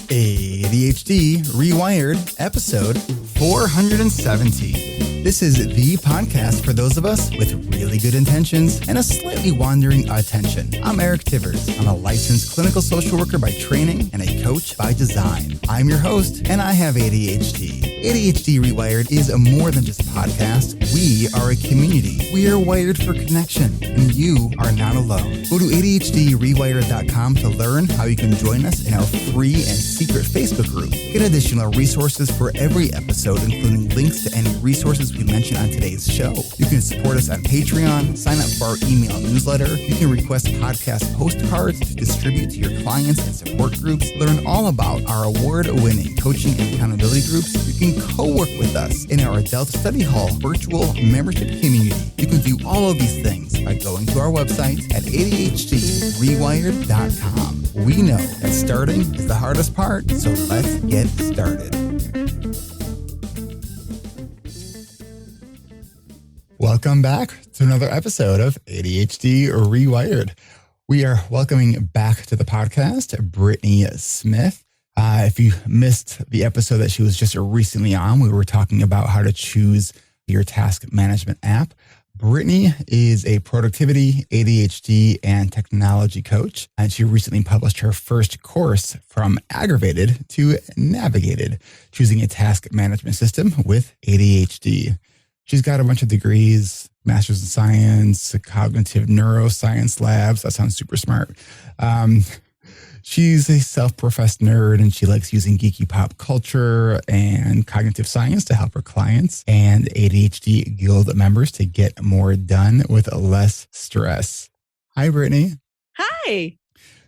ADHD Rewired, episode 470. This is the podcast for those of us with really good intentions and a slightly wandering attention. I'm Eric Tivers. I'm a licensed clinical social worker by training and a coach by design. I'm your host, and I have ADHD. ADHD Rewired is more than just a podcast. We are a community. We are wired for connection, and you are not alone. Go to ADHDrewired.com to learn how you can join us in our free and secret Facebook group. Get additional resources for every episode, including links to any resources we mention on today's show. You can support us on Patreon, sign up for our email newsletter. You can request podcast postcards to distribute to your clients and support groups. Learn all about our award-winning coaching and accountability groups. You can co-work with us in our Adult Study Hall virtual membership community. You can do all of these things by going to our website at ADHDrewired.com. We know that starting is the hardest part, so let's get started. Welcome back to another episode of ADHD Rewired. We are welcoming back to the podcast Brittany Smith. If you missed the episode that she was just recently on, we were talking about how to choose your task management app. Brittany is a productivity, ADHD, and technology coach, and she recently published her first course from Aggravated to Navigated, choosing a task management system with ADHD. She's got a bunch of degrees, master's in science, cognitive neuroscience labs. That sounds super smart. She's a self-professed nerd, and she likes using geeky pop culture and cognitive science to help her clients and ADHD Guild members to get more done with less stress. Hi, Brittany. Hi.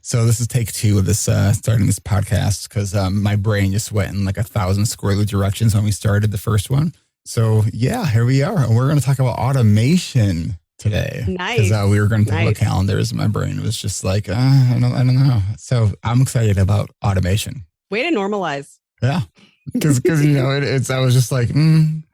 So this is take two of this starting this podcast because my brain just went in like 1,000 squirrely directions when we started the first one. So yeah, here we are. And we're going to talk about automation today. Nice. Because we were going to talk about calendars, and my brain was just like, I don't know. So I'm excited about automation. Way to normalize. Yeah. Because you know, I was just like, and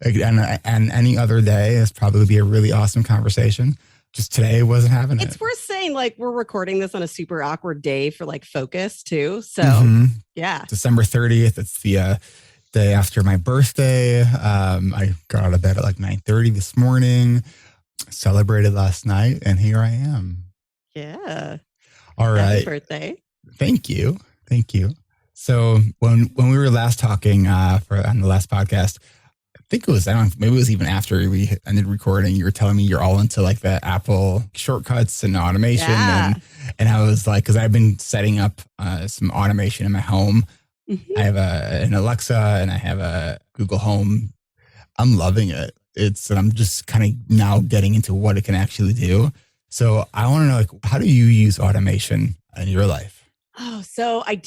any other day, it's probably be a really awesome conversation. Just today wasn't having it. It's worth saying, like, we're recording this on a super awkward day for like focus too. So yeah. December 30th. It's the day after my birthday. I got out of bed at like 9:30 this morning. Celebrated last night, and here I am. Yeah. All right. Happy birthday. Thank you. So when we were last talking on the last podcast, I think it was, maybe it was even after we ended recording, you were telling me you're all into like the Apple shortcuts and automation. Yeah. And I was like, because I've been setting up some automation in my home. I have an Alexa and I have a Google Home. I'm loving it. And I'm just kind of now getting into what it can actually do. So I want to know, like, how do you use automation in your life? Oh, so I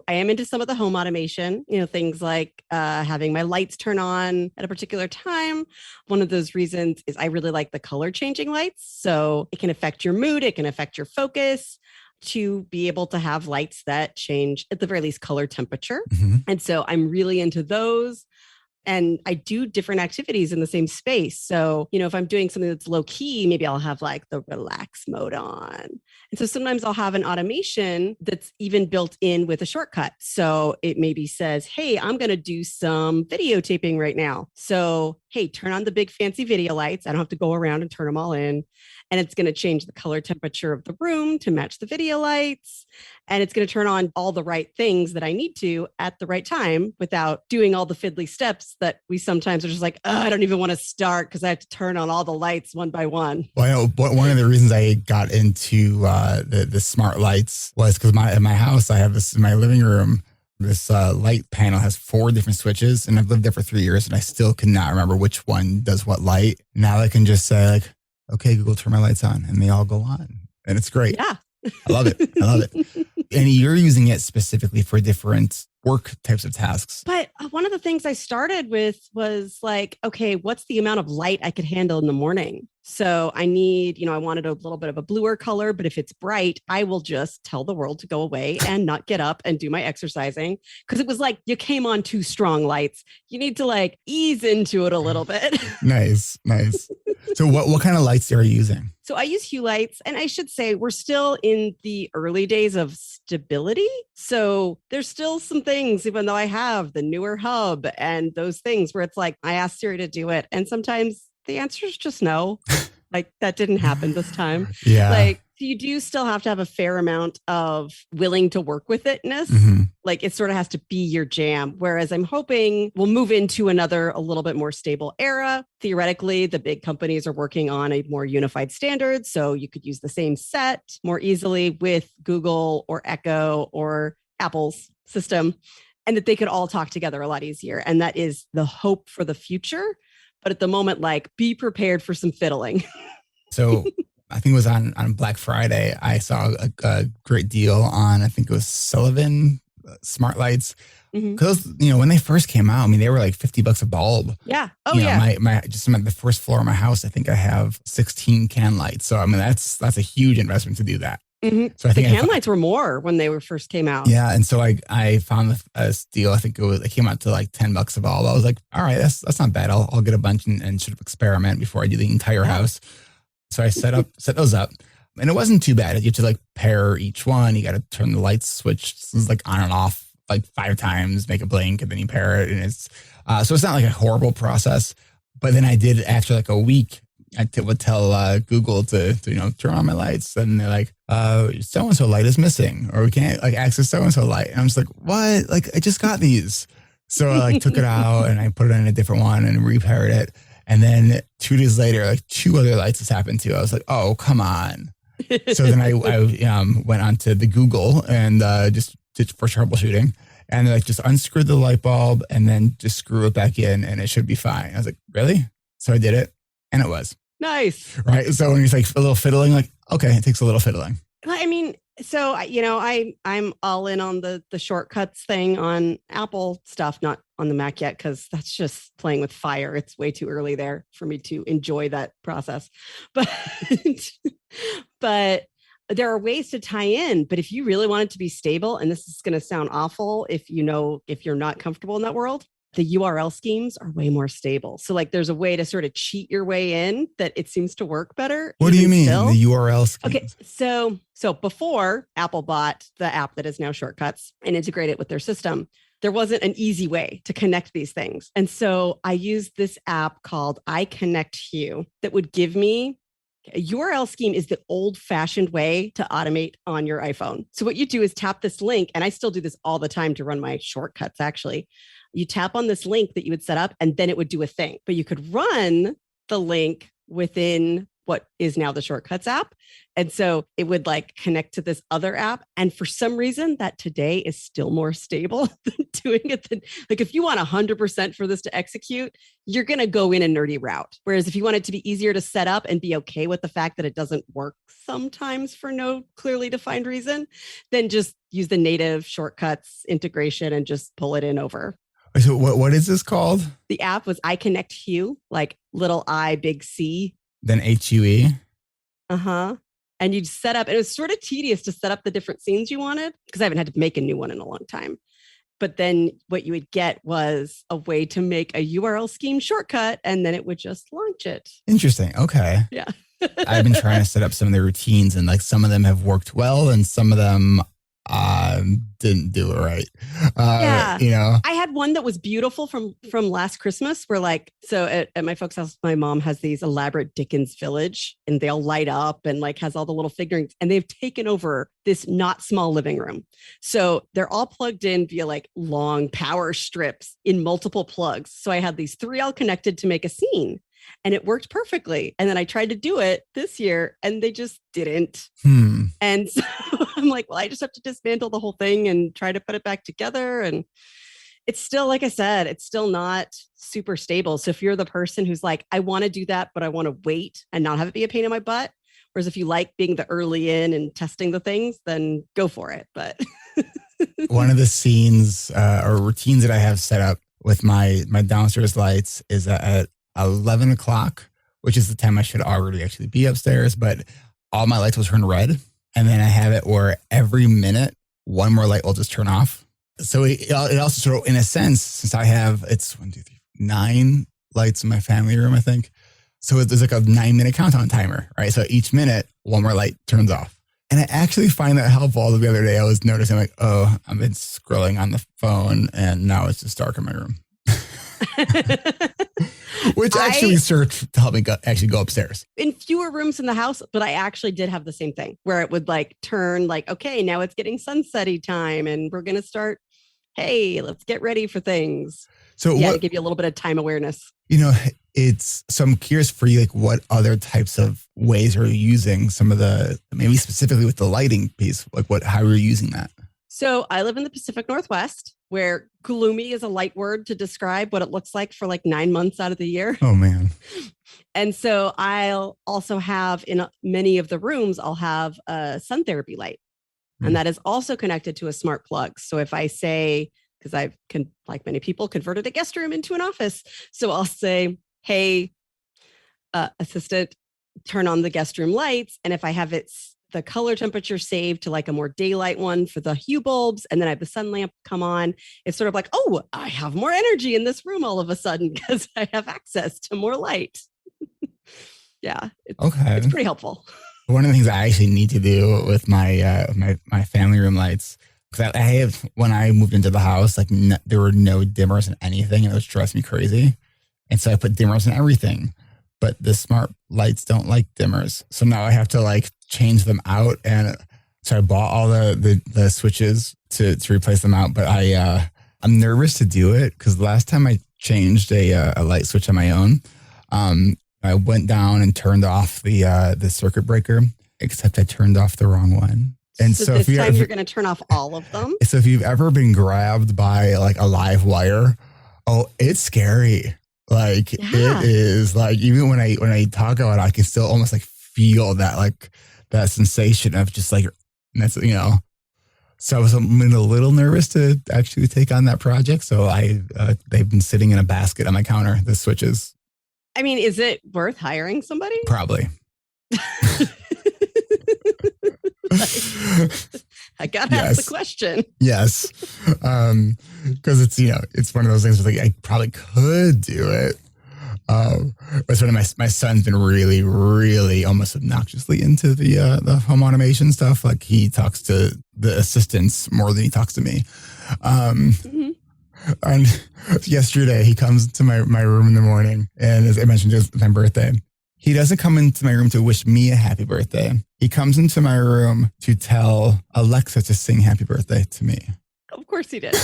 am into some of the home automation, things like having my lights turn on at a particular time. One of those reasons is I really like the color changing lights. So it can affect your mood. It can affect your focus, to be able to have lights that change at the very least color temperature. And so I'm really into those. And I do different activities in the same space. So, if I'm doing something that's low key, maybe I'll have like the relax mode on. And so sometimes I'll have an automation that's even built in with a shortcut. So it maybe says, hey, I'm going to do some videotaping right now. So, hey, turn on the big fancy video lights. I don't have to go around and turn them all in. And it's going to change the color temperature of the room to match the video lights. And it's going to turn on all the right things that I need to at the right time without doing all the fiddly steps that we sometimes are just like, I don't even want to start because I have to turn on all the lights one by one. Well, I know one of the reasons I got into the smart lights was because in my house, I have this in my living room. This light panel has 4 different switches, and I've lived there for 3 years, and I still cannot remember which one does what light. Now I can just say, like, okay, Google, turn my lights on, and they all go on. And it's great. Yeah. I love it. And you're using it specifically for different work types of tasks. But one of the things I started with was like, okay, what's the amount of light I could handle in the morning? So I need, I wanted a little bit of a bluer color, but if it's bright, I will just tell the world to go away and not get up and do my exercising. Cause it was like, you came on too strong lights. You need to like ease into it a little bit. Nice. So what kind of lights are you using? So I use hue lights, and I should say we're still in the early days of stability. So there's still some things, even though I have the newer hub and those things where it's like, I asked Siri to do it. And sometimes the answer is just no. Like that didn't happen this time. Yeah. Like you do still have to have a fair amount of willing to work with itness. Like it sort of has to be your jam. Whereas I'm hoping we'll move into a little bit more stable era. Theoretically, the big companies are working on a more unified standard. So you could use the same set more easily with Google or Echo or Apple's system, and that they could all talk together a lot easier. And that is the hope for the future. But at the moment, like, be prepared for some fiddling. So I think it was on Black Friday, I saw a great deal on, I think it was Sullivan smart lights. Because, when they first came out, I mean, they were like $50 a bulb. Yeah. My just on the first floor of my house, I think I have 16 can lights. So, I mean, that's a huge investment to do that. So I think the can lights were more when they first came out. Yeah. And so I found a deal. I think it came out to like $10 a bulb. I was like, all right, that's not bad. I'll get a bunch and sort of experiment before I do the entire house. So I set those up, and it wasn't too bad. You have to like pair each one. You got to turn the light switch like on and off like 5 times, make it blink, and then you pair it. And it's so it's not like a horrible process. But then I did after like a week. I would tell Google to turn on my lights, and they're like, so and so light is missing, or we can't like access so and so light. And I'm just like, what? Like I just got these. So I like took it out and I put it in a different one and repaired it. And then 2 days later, like 2 other lights has happened to. I was like, oh, come on. So then I went on to the Google and just did for troubleshooting, and like just unscrewed the light bulb and then just screw it back in and it should be fine. I was like, really? So I did it, and it was. Nice. Right. So when he's like a little fiddling, like, okay, it takes a little fiddling. I mean, so, I'm all in on the shortcuts thing on Apple stuff, not on the Mac yet, because that's just playing with fire. It's way too early there for me to enjoy that process. But, but there are ways to tie in. But if you really want it to be stable, and this is going to sound awful if you're not comfortable in that world, the URL schemes are way more stable. So like there's a way to sort of cheat your way in that it seems to work better. What do you mean the URL schemes? Okay. So before Apple bought the app that is now Shortcuts and integrated with their system, there wasn't an easy way to connect these things. And so I used this app called iConnectHue that would give me a URL scheme is the old-fashioned way to automate on your iPhone. So what you do is tap this link, and I still do this all the time to run my shortcuts, actually. You tap on this link that you would set up, and then it would do a thing. But you could run the link within what is now the Shortcuts app. And so it would like connect to this other app. And for some reason, that today is still more stable than doing it. Like if you want 100% for this to execute, you're going to go in a nerdy route. Whereas if you want it to be easier to set up and be okay with the fact that it doesn't work sometimes for no clearly defined reason, then just use the native Shortcuts integration and just pull it in over. So what is this called? The app was iConnectHue, like little I, big C. Then HUE. Uh-huh. And you'd set up, and it was sort of tedious to set up the different scenes you wanted because I haven't had to make a new one in a long time. But then what you would get was a way to make a URL scheme shortcut, and then it would just launch it. Interesting. Okay. Yeah. I've been trying to set up some of the routines, and like some of them have worked well and some of them didn't do it right. Yeah. I had one that was beautiful from last Christmas where like, so at my folks' house, my mom has these elaborate Dickens village and they'll light up and like has all the little figurines, and they've taken over this not small living room. So they're all plugged in via like long power strips in multiple plugs. So I had these 3 all connected to make a scene. And it worked perfectly. And then I tried to do it this year and they just didn't. And so I'm like, well, I just have to dismantle the whole thing and try to put it back together. And it's still, like I said, it's still not super stable. So if you're the person who's like, I want to do that, but I want to wait and not have it be a pain in my butt. Whereas if you like being the early in and testing the things, then go for it. But one of the scenes or routines that I have set up with my downstairs lights is at 11 o'clock which is the time I should already actually be upstairs. But all my lights will turn red. And then I have it where every minute, one more light will just turn off. So it also sort of, in a sense, since I have, it's 1, 2, 3, 9 lights in my family room, I think. So there's like a 9-minute countdown timer, right? So each minute, one more light turns off. And I actually find that helpful. The other day, I was noticing like, oh, I've been scrolling on the phone and now it's just dark in my room. Which actually served to help me actually go upstairs. In fewer rooms in the house, but I actually did have the same thing where it would like turn like, okay, now it's getting sunsetty time and we're going to start, hey, let's get ready for things. So to give you a little bit of time awareness. So I'm curious for you, like what other types of ways are you using some of the, maybe specifically with the lighting piece, like how are you using that? So I live in the Pacific Northwest, where gloomy is a light word to describe what it looks like for like 9 months out of the year. Oh, man. And so I'll also have in many of the rooms, I'll have a sun therapy light. And that is also connected to a smart plug. So if I say, because I've, like many people, converted a guest room into an office. So I'll say, hey, assistant, turn on the guest room lights. And if I have the color temperature saved to like a more daylight one for the hue bulbs, and then I have the sun lamp come on, it's sort of like, oh, I have more energy in this room all of a sudden because I have access to more light. Yeah. It's pretty helpful. One of the things I actually need to do with my my family room lights, because I have, when I moved into the house, like there were no dimmers in anything, and it was driving me crazy. And so I put dimmers in everything, but the smart lights don't like dimmers. So now I have to like change them out. And so I bought all the switches to replace them out. But I'm nervous to do it because the last time I changed a light switch on my own, I went down and turned off the circuit breaker, except I turned off the wrong one. And so this time you're going to turn off all of them. So if you've ever been grabbed by like a live wire, oh, it's scary. Like it is like, even when I talk about it, I can still almost like feel that, like that sensation of just like, that's, so I was a little nervous to actually take on that project. So they've been sitting in a basket on my counter, the switches. I mean, is it worth hiring somebody? Probably. I gotta ask the question. Yes. Because it's one of those things where like, I probably could do it. But sort of my son's been really, really almost obnoxiously into the home automation stuff. Like he talks to the assistants more than he talks to me. And yesterday he comes to my room in the morning, and as I mentioned, it's my birthday. He doesn't come into my room to wish me a happy birthday. He comes into my room to tell Alexa to sing happy birthday to me. Of course he did.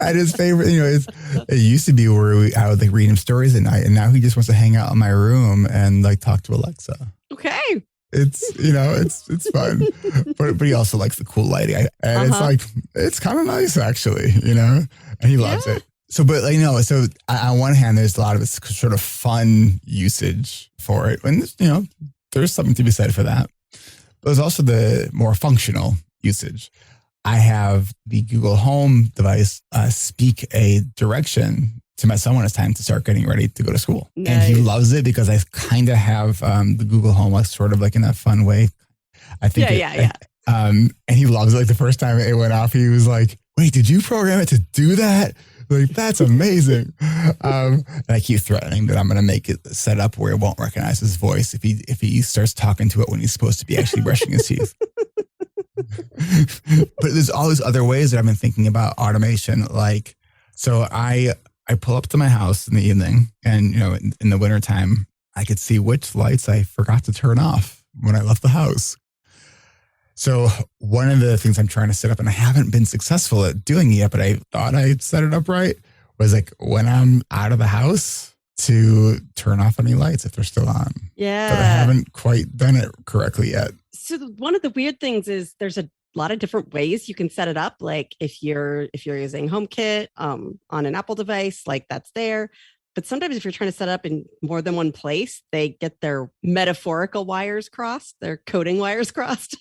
And his favorite, it used to be where I would like read him stories at night, and now he just wants to hang out in my room and like talk to Alexa. Okay. It's it's fun, but he also likes the cool lighting, and it's like it's kind of nice actually, and he loves it. So, but so on one hand, there's a lot of it's sort of fun usage for it, and there's something to be said for that. But there's also the more functional usage. I have the Google Home device speak a direction to my son when it's time to start getting ready to go to school. Nice. And he loves it because I kind of have the Google Home like sort of like in a fun way. I think and he loves it. Like the first time it went off, he was like, wait, did you program it to do that? Like, that's amazing. And I keep threatening that I'm going to make it set up where it won't recognize his voice if he starts talking to it when he's supposed to be actually brushing his teeth. But there's all these other ways that I've been thinking about automation. Like, so I pull up to my house in the evening, and in the wintertime, I could see which lights I forgot to turn off when I left the house. So one of the things I'm trying to set up, and I haven't been successful at doing it yet, but I thought I set it up right, was like when I'm out of the house to turn off any lights if they're still on. Yeah. But I haven't quite done it correctly yet. So one of the weird things is there's a lot of different ways you can set it up. Like if you're using HomeKit on an Apple device, like that's there. But sometimes if you're trying to set up in more than one place, they get their metaphorical wires crossed, their coding wires crossed.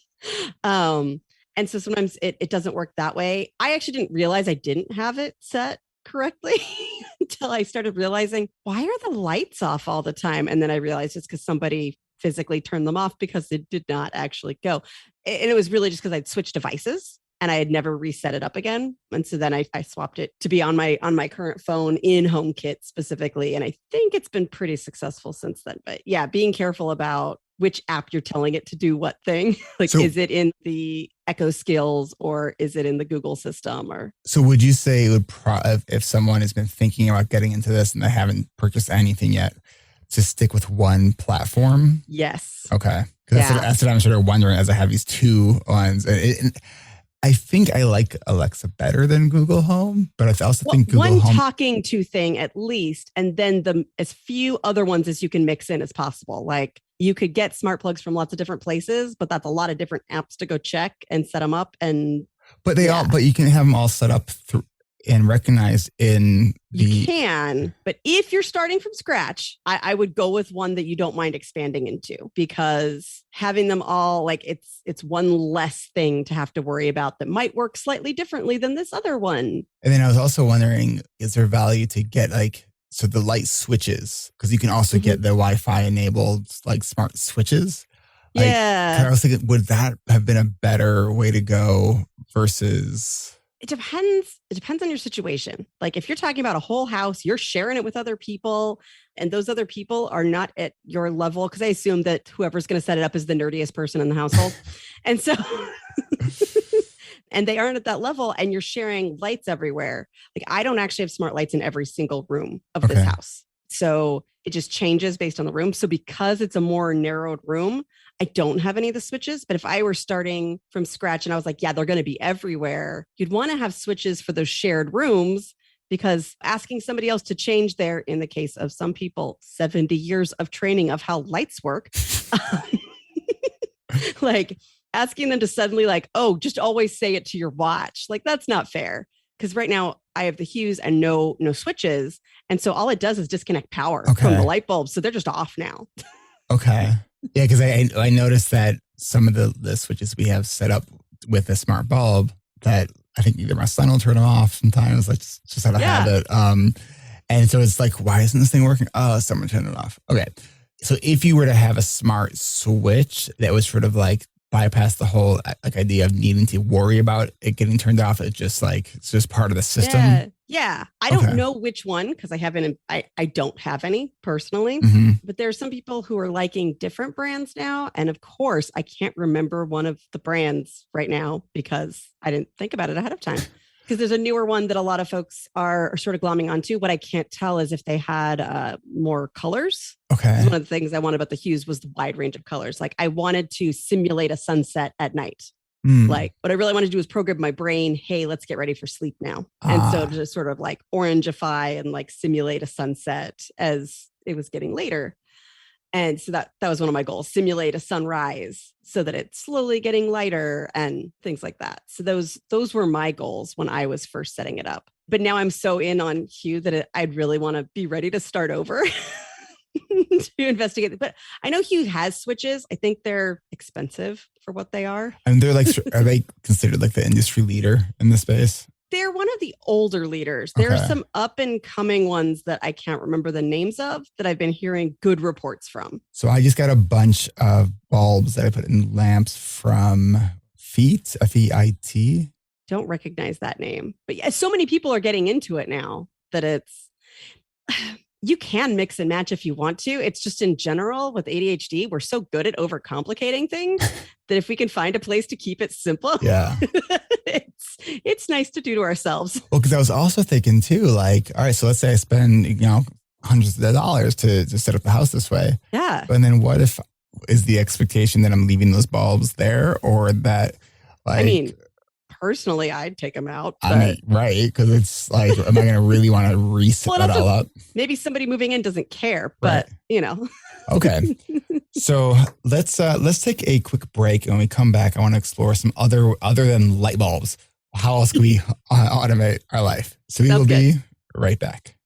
And so sometimes it doesn't work that way. I actually didn't realize I didn't have it set correctly until I started realizing, why are the lights off all the time? And then I realized it's because somebody physically turned them off because it did not actually go. And it was really just because I'd switched devices and I had never reset it up again. And so then I swapped it to be on my current phone in HomeKit specifically. And I think it's been pretty successful since then. But yeah, being careful about which app you're telling it to do what thing. Is it in the Echo Skills or is it in the Google system? Or so would you say it would if someone has been thinking about getting into this and they haven't purchased anything yet, to stick with one platform? Yes. Okay. That's what I'm sort of wondering as I have these two ones. I think I like Alexa better than Google Home, but I also think Google Home... One talking to thing at least, and then as few other ones as you can mix in as possible. Like you could get smart plugs from lots of different places, but that's a lot of different apps to go check and set them up. But you can have them all set up and recognized in the... You can, but if you're starting from scratch, I would go with one that you don't mind expanding into, because having them all, like it's one less thing to have to worry about that might work slightly differently than this other one. And then I was also wondering, is there value to get so the light switches? Because you can also get the Wi-Fi enabled smart switches. Yeah. I was thinking, would that have been a better way to go versus... It depends. It depends on your situation. Like if you're talking about a whole house, you're sharing it with other people and those other people are not at your level. Cause I assume that whoever's going to set it up is the nerdiest person in the household. And so, and they aren't at that level and you're sharing lights everywhere. Like I don't actually have smart lights in every single room of this house. So it just changes based on the room. So because it's a more narrowed room, I don't have any of the switches. But if I were starting from scratch and I was like, yeah, they're going to be everywhere, you'd want to have switches for those shared rooms, because asking somebody else to change in the case of some people, 70 years of training of how lights work, like asking them to suddenly just always say it to your watch. Like that's not fair. Because right now I have the hues and no switches. And so all it does is disconnect power from the light bulbs. So they're just off now. Okay. Yeah, because I noticed that some of the switches we have set up with a smart bulb that I think either my son will turn them off sometimes, just out of habit. And so it's like, why isn't this thing working? Oh, someone turned it off. Okay. So if you were to have a smart switch that was sort of bypass the whole idea of needing to worry about it getting turned off, it's just part of the system. Yeah. I don't know which one because I don't have any personally, but there are some people who are liking different brands now. And of course, I can't remember one of the brands right now because I didn't think about it ahead of time. Because there's a newer one that a lot of folks are sort of glomming onto. What I can't tell is if they had more colors. Okay. One of the things I wanted about the hues was the wide range of colors. Like I wanted to simulate a sunset at night. Like what I really wanted to do was program my brain, hey, let's get ready for sleep now. And so to just sort of orangeify and simulate a sunset as it was getting later. And so that was one of my goals, simulate a sunrise so that it's slowly getting lighter and things like that. So those were my goals when I was first setting it up. But now I'm so in on Hue that I'd really want to be ready to start over to investigate. But I know Hue has switches. I think they're expensive for what they are. And they're are they considered the industry leader in this space? They're one of the older leaders. There are some up and coming ones that I can't remember the names of that I've been hearing good reports from. So I just got a bunch of bulbs that I put in lamps from Feet, F-E-I-T. Don't recognize that name. But yeah, so many people are getting into it now that you can mix and match if you want to. It's just in general with ADHD, we're so good at overcomplicating things that if we can find a place to keep it simple, it's nice to do to ourselves. Well, because I was also thinking too, all right, so let's say I spend, hundreds of dollars to set up the house this way. Yeah. And then what if is the expectation that I'm leaving those bulbs there or that personally, I'd take them out. Right. Because it's am I going to really want to reset that all up? Maybe somebody moving in doesn't care, but Okay. So let's take a quick break. And when we come back, I want to explore some other than light bulbs. How else can we automate our life? So we will be right back.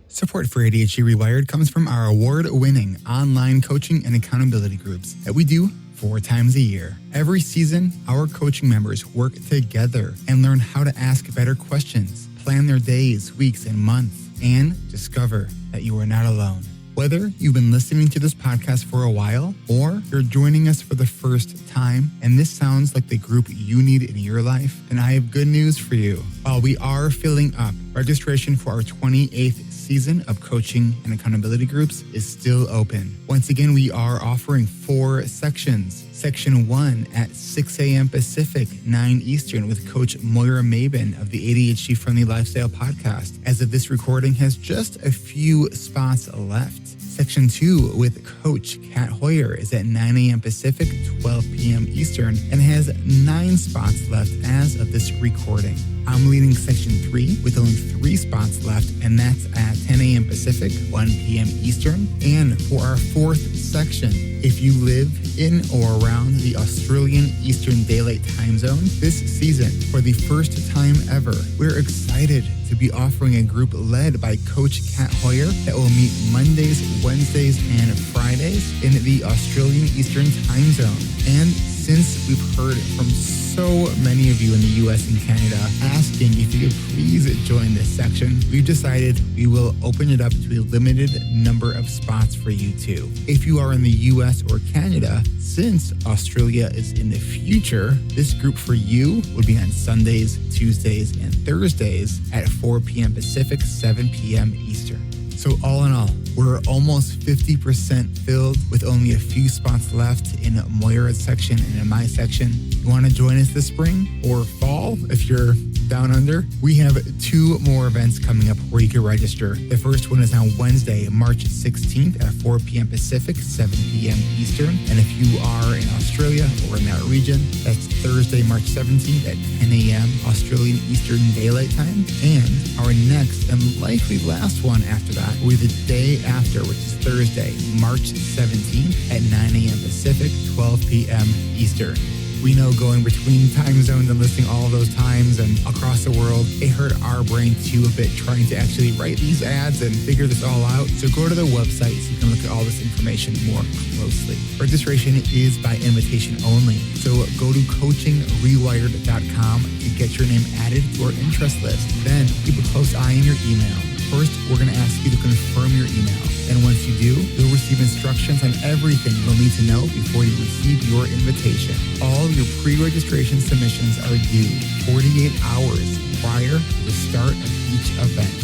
Support for ADHD Rewired comes from our award-winning online coaching and accountability groups that we do 4 times a year. Every season, our coaching members work together and learn how to ask better questions, plan their days, weeks, and months, and discover that you are not alone. Whether you've been listening to this podcast for a while or you're joining us for the first time and this sounds like the group you need in your life, then I have good news for you. While we are filling up, registration for our 28th season of coaching and accountability groups is still open. Once again, we are offering 4 sections. Section 1 at 6 a.m. Pacific, 9 Eastern with Coach Moira Mabin of the ADHD Friendly Lifestyle Podcast. As of this recording, has just a few spots left. Section 2 with Coach Kat Hoyer is at 9 a.m. Pacific, 12 p.m. Eastern, and has 9 spots left as of this recording. I'm leading Section 3 with only 3 spots left, and that's at 10 a.m. Pacific, 1 p.m. Eastern. And for our 4th section, if you live in or around the Australian Eastern Daylight Time Zone, this season, for the first time ever, we're excited to be offering a group led by Coach Kat Hoyer that will meet Mondays, Wednesdays, and Fridays in the Australian Eastern Time Zone. And since we've heard from so many of you in the US and Canada asking if you could please join this section, we've decided we will open it up to a limited number of spots for you too. If you are in the US or Canada, since Australia is in the future, this group for you would be on Sundays, Tuesdays, and Thursdays at 4 p.m. Pacific, 7 p.m. Eastern. So all in all, we're almost 50% filled with only a few spots left in Moira's section and in my section. You want to join us this spring or fall if you're down under? We have 2 more events coming up where you can register. The first one is on Wednesday, March 16th at 4 p.m. Pacific, 7 p.m. Eastern. And if you are in Australia or in that region, that's Thursday, March 17th at 10 a.m. Australian Eastern Daylight Time. And our next and likely last one after that will be the day after, which is Thursday, March 17th at 9 a.m. Pacific, 12 p.m. Eastern. We know going between time zones and listing all of those times and across the world, it hurt our brain too a bit trying to actually write these ads and figure this all out. So go to the website so you can look at all this information more closely. Registration is by invitation only. So go to coachingrewired.com to get your name added to our interest list. Then keep a close eye on your email. First, we're going to ask you to confirm your email. And once you do, you'll receive instructions on everything you'll need to know before you receive your invitation. All your pre-registration submissions are due 48 hours prior to the start of each event.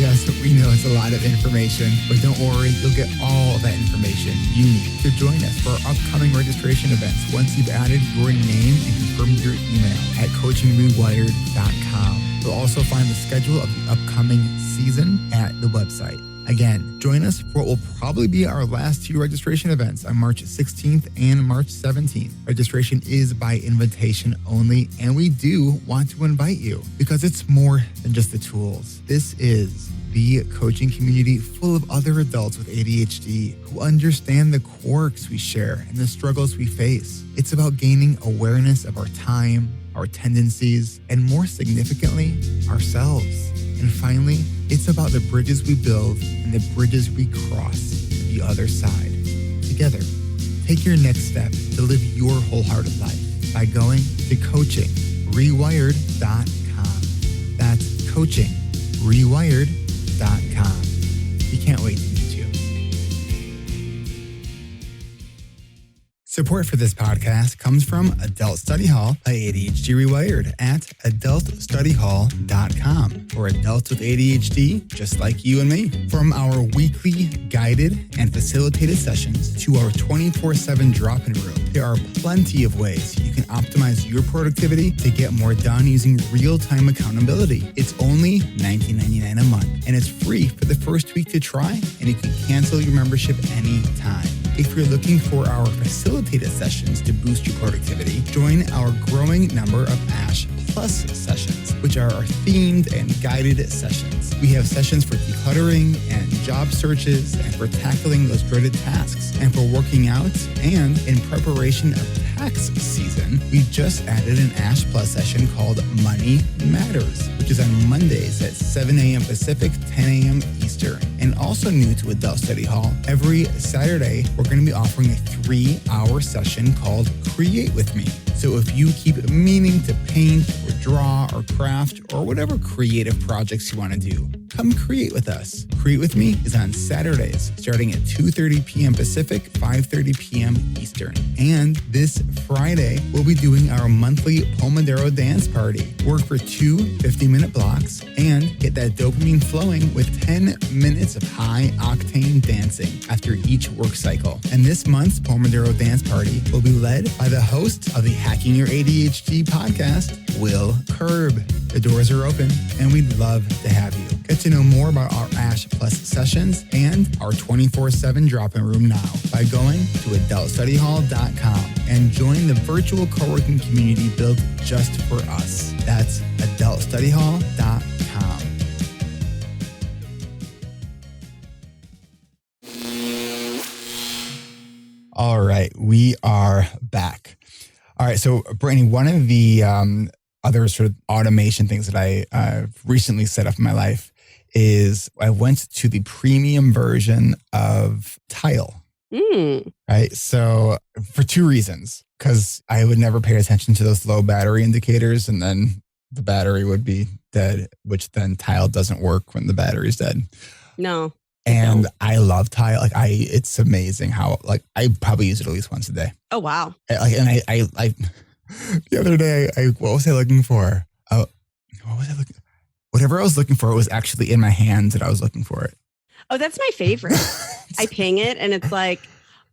Yes, we know it's a lot of information, but don't worry, you'll get all of that information you need to join us for our upcoming registration events once you've added your name and confirmed your email at coachingrewired.com. You'll also find the schedule of the upcoming season at the website. Again, join us for what will probably be our last 2 registration events on March 16th and March 17th. Registration is by invitation only, and we do want to invite you because it's more than just the tools. This is the coaching community full of other adults with ADHD who understand the quirks we share and the struggles we face. It's about gaining awareness of our time, our tendencies, and more significantly, ourselves. And finally, it's about the bridges we build and the bridges we cross to the other side. Together, take your next step to live your wholehearted life by going to coachingrewired.com. That's coachingrewired.com. We can't wait to meet you. Support for this podcast comes from Adult Study Hall by ADHD Rewired at adultstudyhall.com for adults with ADHD just like you and me. From our weekly guided and facilitated sessions to our 24/7 drop-in room, there are plenty of ways you can optimize your productivity to get more done using real-time accountability. It's only $19.99 a month, and it's free for the first week to try, and you can cancel your membership anytime. If you're looking for our facilitated sessions to boost your productivity, join our growing number of ASH Plus sessions, which are our themed and guided sessions. We have sessions for decluttering and job searches and for tackling those dreaded tasks and for working out and in preparation of tax season, we just added an Ash Plus session called Money Matters, which is on Mondays at 7 a.m. Pacific, 10 a.m. Eastern. And also new to Adult Study Hall, every Saturday, we're going to be offering a 3-hour session called Create With Me. So if you keep meaning to paint or draw or craft or whatever creative projects you want to do, come create with us. Create With Me is on Saturdays, starting at 2:30 p.m. Pacific, 5:30 p.m. Eastern. And this Friday, we'll be doing our monthly Pomodoro dance party. Work for 2 50-minute blocks and get that dopamine flowing with 10 minutes of high-octane dancing after each work cycle. And this month's Pomodoro dance party will be led by the host of the Hacking Your ADHD podcast, Will Curb. The doors are open, and we'd love to have you. Get to know more about our Ash Plus sessions and our 24/7 drop-in room now by going to adultstudyhall.com and join the virtual co-working community built just for us. That's adultstudyhall.com. All right, we are back. All right, so Brittany, one of the other sort of automation things that I recently set up in my life is I went to the premium version of Tile. Right. So for 2 reasons, because I would never pay attention to those low battery indicators and then the battery would be dead, which then Tile doesn't work when the battery's dead. No. And I love Tile. Like it's amazing how I probably use it at least once a day. Oh, wow. I the other day, what was I looking for? What was I looking? Whatever I was looking for, it was actually in my hands that I was looking for it. Oh, that's my favorite. I ping it and it's like,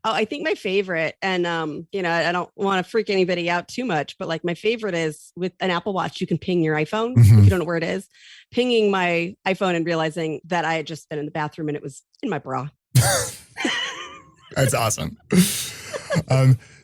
oh, I think my favorite, and I don't want to freak anybody out too much, but like my favorite is with an Apple Watch, you can ping your iPhone if you don't know where it is. Pinging my iPhone and realizing that I had just been in the bathroom and it was in my bra. That's awesome.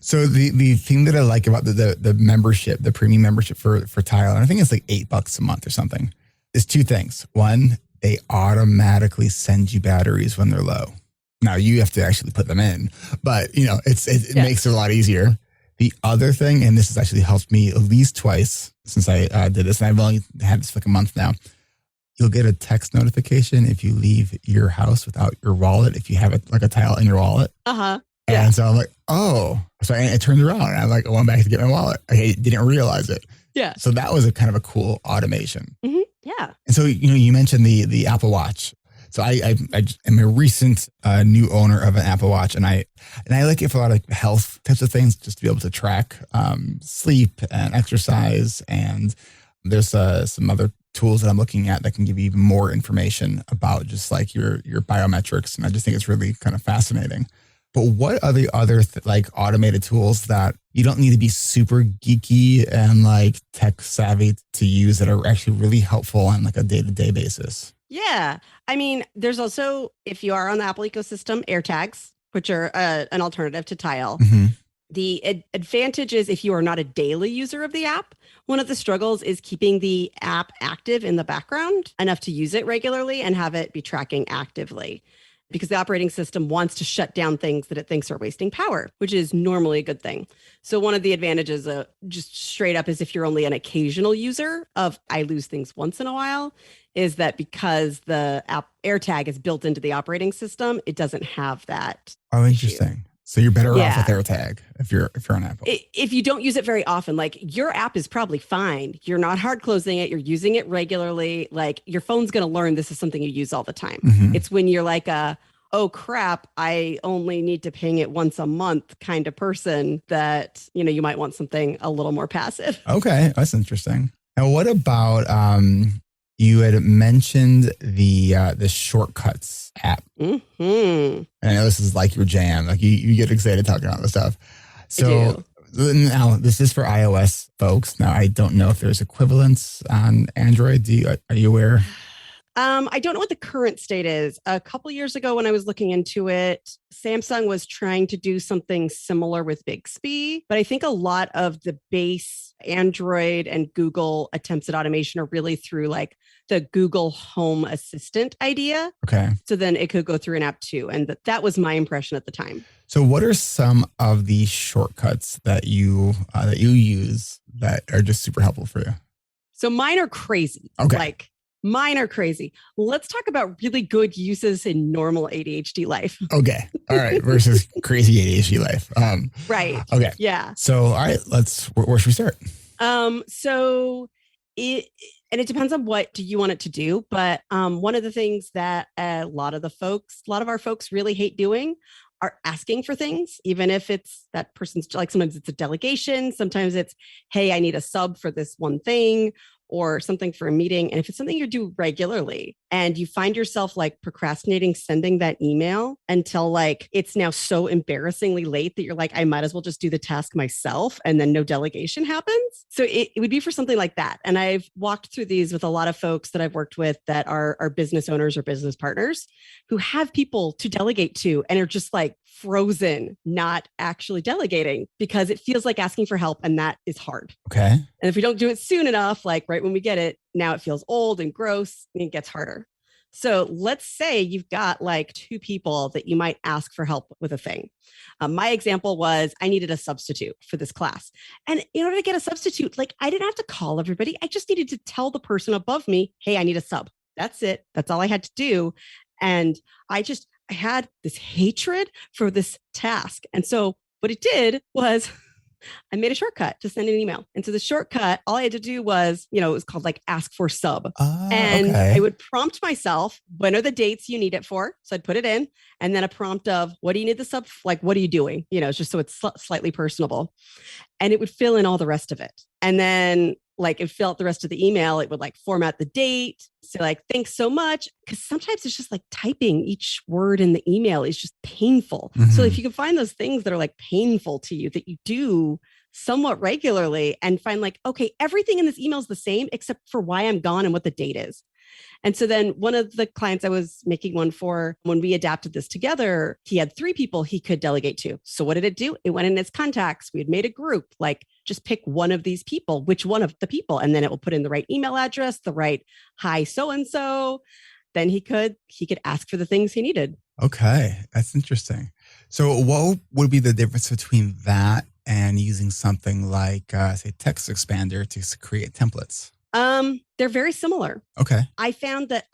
So the thing that I like about the membership, the premium membership for Tile, and I think it's like $8 a month or something, is 2 things. One, they automatically send you batteries when they're low. Now you have to actually put them in, but it makes it a lot easier. The other thing, and this has actually helped me at least twice since I did this, and I've only had this for like a month now. You'll get a text notification if you leave your house without your wallet, if you have a Tile in your wallet. Uh-huh. Yeah. And so I'm like, oh, so I turned around and I'm like, I went back to get my wallet. I didn't realize it. Yeah. So that was a kind of a cool automation. Mm-hmm. Yeah. And so, you mentioned the Apple Watch. So I am a recent new owner of an Apple Watch, and I like it for a lot of health types of things, just to be able to track sleep and exercise. And there's some other tools that I'm looking at that can give you even more information about just like your biometrics. And I just think it's really kind of fascinating. But what are the other automated tools that you don't need to be super geeky and like tech savvy to use that are actually really helpful on like a day-to-day basis? Yeah. I mean, there's also, if you are on the Apple ecosystem, AirTags, which are an alternative to Tile. Mm-hmm. The advantage is if you are not a daily user of the app, one of the struggles is keeping the app active in the background enough to use it regularly and have it be tracking actively. Because the operating system wants to shut down things that it thinks are wasting power, which is normally a good thing. So one of the advantages just straight up is if you're only an occasional user of I lose things once in a while, is that because the app AirTag is built into the operating system, it doesn't have that. Oh, interesting. Issue. So you're better off with AirTag if you're on Apple. If you don't use it very often, like your app is probably fine. You're not hard closing it. You're using it regularly. Like your phone's going to learn this is something you use all the time. Mm-hmm. It's when you're like oh crap, I only need to ping it once a month kind of person that, you might want something a little more passive. Okay. That's interesting. Now, what about, you had mentioned the shortcuts app. Mm-hmm. And I know this is like your jam. Like you get excited talking about this stuff. So now this is for iOS folks. Now I don't know if there's equivalents on Android. Are you aware? I don't know what the current state is. A couple of years ago when I was looking into it, Samsung was trying to do something similar with Bixby, but I think a lot of the base Android and Google attempts at automation are really through like the Google Home Assistant idea. Okay. So then it could go through an app too. And that was my impression at the time. So what are some of the shortcuts that you use that are just super helpful for you? So mine are crazy. Okay. Mine are crazy. Let's talk about really good uses in normal ADHD life. Okay. All right. Versus crazy ADHD life. Right. Okay. Yeah. So, all right, where should we start? It depends on what do you want it to do. But one of the things that a lot of our folks really hate doing are asking for things, even if it's that person's like, sometimes it's a delegation. Sometimes it's, hey, I need a sub for this one thing, or something for a meeting. And if it's something you do regularly and you find yourself like procrastinating sending that email until like it's now so embarrassingly late that you're like, I might as well just do the task myself, and then no delegation happens. So it would be for something like that. And I've walked through these with a lot of folks that I've worked with that are business owners or business partners who have people to delegate to and are just like frozen, not actually delegating because it feels like asking for help, and that is hard. Okay. And if we don't do it soon enough, like right when we get it, now it feels old and gross and it gets harder. So let's say you've got like two people that you might ask for help with a thing. My example was I needed a substitute for this class. And in order to get a substitute, like I didn't have to call everybody. I just needed to tell the person above me, hey, I need a sub. That's it. That's all I had to do. And I had this hatred for this task. And so what it did was I made a shortcut to send an email. And so the shortcut, all I had to do was, it was called like ask for sub. And I would prompt myself, when are the dates you need it for? So I'd put it in, and then a prompt of, what do you need the sub? Like, what are you doing? Just so it's slightly personable. And it would fill in all the rest of it. And then like it fill out the rest of the email. It would like format the date. So like, thanks so much. Cause sometimes it's just like typing each word in the email is just painful. Mm-hmm. So if you can find those things that are like painful to you that you do somewhat regularly and find like, okay, everything in this email is the same except for why I'm gone and what the date is. And so then one of the clients I was making one for, when we adapted this together, he had 3 people he could delegate to. So what did it do? It went in his contacts. We had made a group, like just pick one of these people, which one of the people, and then it will put in the right email address, the right hi so-and-so. Then he could ask for the things he needed. Okay. That's interesting. So what would be the difference between that and using something like, say, Text Expander to create templates? They're very similar. Okay. I found that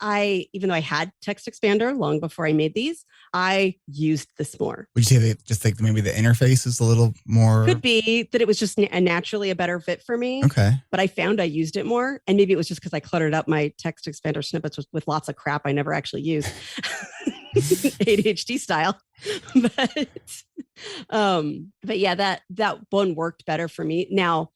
even though I had Text Expander long before I made these, I used this more. Would you say that just like maybe the interface is a little more? Could be that it was just naturally a better fit for me. Okay. But I found I used it more. And maybe it was just because I cluttered up my Text Expander snippets with lots of crap I never actually used. ADHD style. But yeah, that one worked better for me. Now,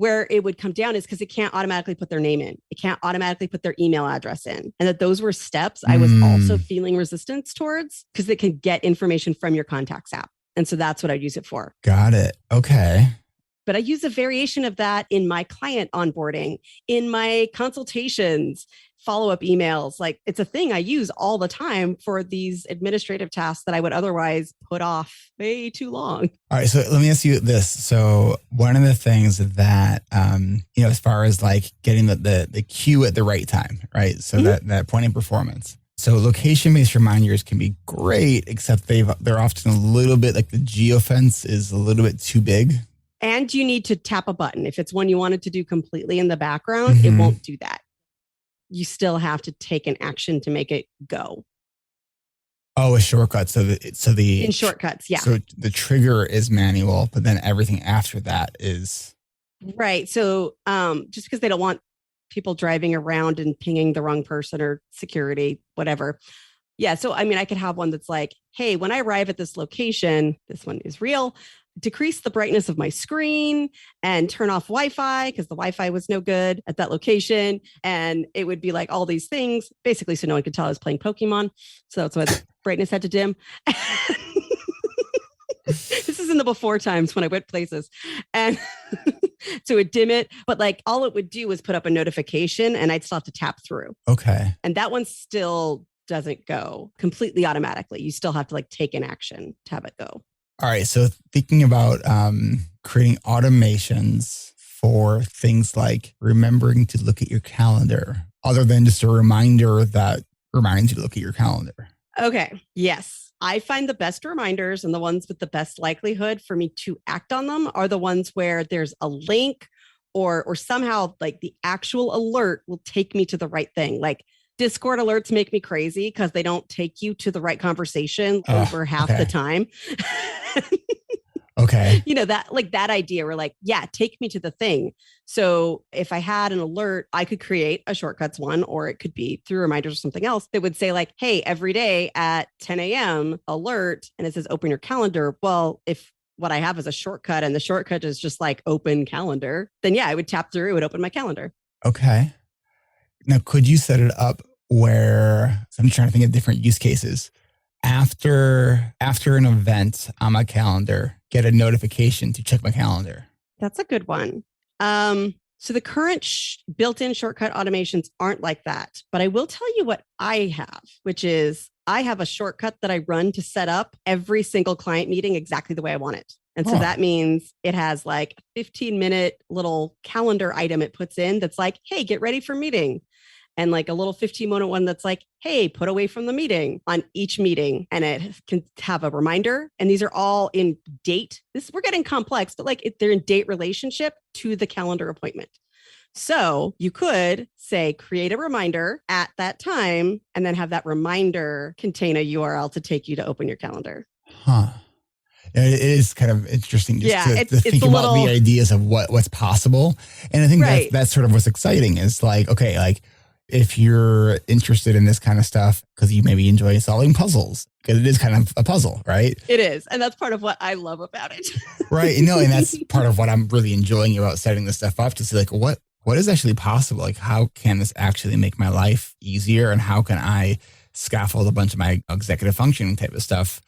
where it would come down is because it can't automatically put their name in. It can't automatically put their email address in. And that those were steps I was also feeling resistance towards because it can get information from your contacts app. And so that's what I'd use it for. Got it. Okay. But I use a variation of that in my client onboarding, in my consultations, follow-up emails. Like it's a thing I use all the time for these administrative tasks that I would otherwise put off way too long. All right. So let me ask you this. So one of the things that, as far as like getting the cue at the right time, right? So that point in performance. So location-based reminders can be great, except they're often a little bit like the geofence is a little bit too big. And you need to tap a button. If it's one you wanted to do completely in the background, it won't do that. You still have to take an action to make it go. Oh, a shortcut. In shortcuts, yeah. So the trigger is manual, but then everything after that is right. So just because they don't want people driving around and pinging the wrong person or security, whatever. Yeah. So I mean, I could have one that's like, hey, when I arrive at this location, this one is real. Decrease the brightness of my screen and turn off Wi-Fi because the Wi-Fi was no good at that location. And it would be like all these things, basically, so no one could tell I was playing Pokemon. So that's why the brightness had to dim. This is in the before times when I went places. And So it would dim it, but like all it would do was put up a notification and I'd still have to tap through. Okay. And that one still doesn't go completely automatically. You still have to like take an action to have it go. All right. So thinking about creating automations for things like remembering to look at your calendar, other than just a reminder that reminds you to look at your calendar. Okay. Yes. I find the best reminders and the ones with the best likelihood for me to act on them are the ones where there's a link or somehow like the actual alert will take me to the right thing. Like Discord alerts make me crazy because they don't take you to the right conversation over half the time. Okay. You know, that like that idea where like, yeah, take me to the thing. So if I had an alert, I could create a shortcuts one, or it could be through reminders or something else that would say like, hey, every day at 10 a.m. alert, and it says open your calendar. Well, if what I have is a shortcut and the shortcut is just like open calendar, then yeah, I would tap through, it would open my calendar. Okay. Now, could you set it up where, so I'm trying to think of different use cases. After an event on my calendar, get a notification to check my calendar. That's a good one. So the current built-in shortcut automations aren't like that, but I will tell you what I have, which is I have a shortcut that I run to set up every single client meeting exactly the way I want it. And so that means it has like a 15-minute little calendar item it puts in that's like, hey, get ready for meeting. And like a little 15-minute one that's like, hey, put away from the meeting on each meeting. And it can have a reminder. And these are all in date. We're getting complex, but like they're in date relationship to the calendar appointment. So you could say, create a reminder at that time, and then have that reminder contain a URL to take you to open your calendar. Huh. It is kind of interesting just to think about the ideas of what's possible. And I think that's sort of what's exciting is like, okay, like, if you're interested in this kind of stuff, because you maybe enjoy solving puzzles, because it is kind of a puzzle, right? It is. And that's part of what I love about it. Right. No, and that's part of what I'm really enjoying about setting this stuff up to see like, what is actually possible? Like, how can this actually make my life easier? And how can I scaffold a bunch of my executive functioning type of stuff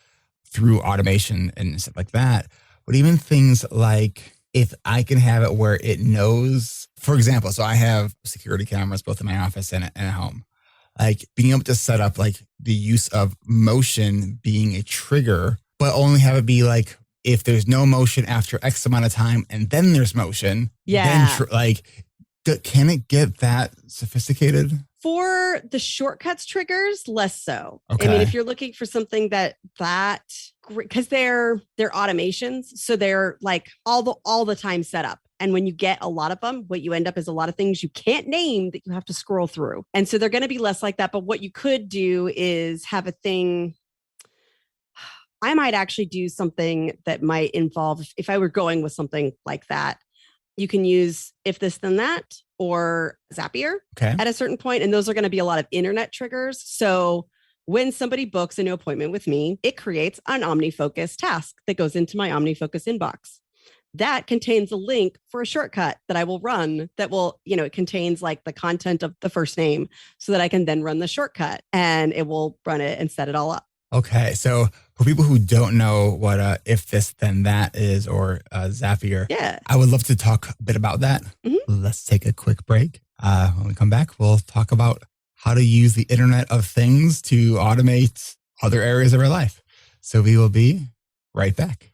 through automation and stuff like that? But even things like, if I can have it where it knows, for example, so I have security cameras both in my office and at home, like being able to set up like the use of motion being a trigger, but only have it be like, if there's no motion after X amount of time and then there's motion, then can it get that sophisticated? For the shortcuts triggers, less so. Okay. I mean, if you're looking for something that because they're automations, so they're like all the time set up. And when you get a lot of them, what you end up is a lot of things you can't name that you have to scroll through. And so they're going to be less like that. But what you could do is have a thing. I might actually do something that might involve, if I were going with something like that, you can use if this, then that, or Zapier at a certain point. And those are going to be a lot of internet triggers. So when somebody books a new appointment with me, it creates an OmniFocus task that goes into my OmniFocus inbox. That contains a link for a shortcut that I will run that will, it contains like the content of the first name so that I can then run the shortcut and it will run it and set it all up. Okay. So for people who don't know what if this, then that is, or Zapier, I would love to talk a bit about that. Mm-hmm. Let's take a quick break. When we come back, we'll talk about how to use the Internet of Things to automate other areas of our life. So we will be right back.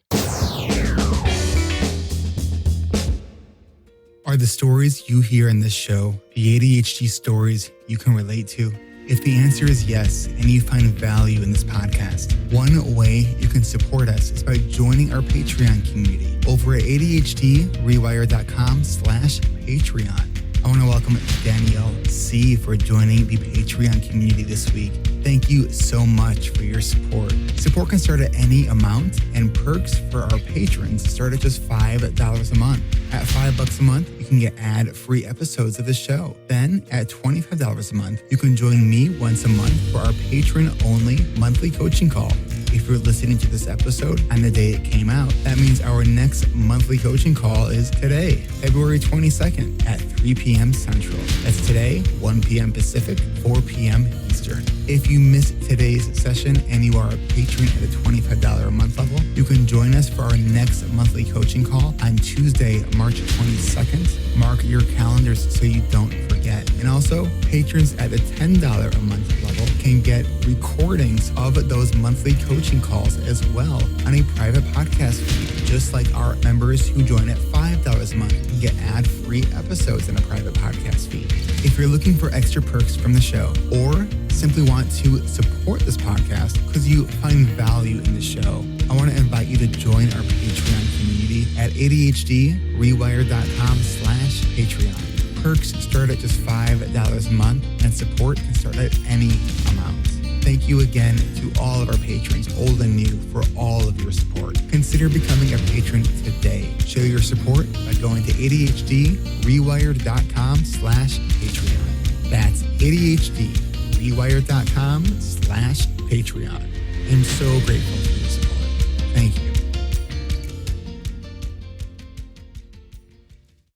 Are the stories you hear in this show the ADHD stories you can relate to? If the answer is yes, and you find value in this podcast, one way you can support us is by joining our Patreon community over at ADHDrewired.com/Patreon. I want to welcome Danielle C. for joining the Patreon community this week. Thank you so much for your support. Support can start at any amount, and perks for our patrons start at just $5 a month. At $5 a month, you can get ad-free episodes of the show. Then, at $25 a month, you can join me once a month for our patron-only monthly coaching call. If you're listening to this episode on the day it came out, that means our next monthly coaching call is today, February 22nd at 3 p.m. Central. That's today, 1 p.m. Pacific, 4 p.m. Eastern. Eastern. If you missed today's session and you are a patron at the $25 a month level, you can join us for our next monthly coaching call on Tuesday, March 22nd. Mark your calendars so you don't forget. And also, patrons at the $10 a month level can get recordings of those monthly coaching calls as well on a private podcast feed, just like our members who join at $5 a month can get ad-free episodes in a private podcast feed. If you're looking for extra perks from the show or simply want to support this podcast because you find value in the show, I want to invite you to join our Patreon community at ADHDrewired.com/Patreon. Perks start at just $5 a month and support can start at any amount. Thank you again to all of our patrons, old and new, for all of your support. Consider becoming a patron today. Show your support by going to ADHDrewired.com/Patreon. That's ADHDrewired.com/Patreon. I'm so grateful for your support. Thank you.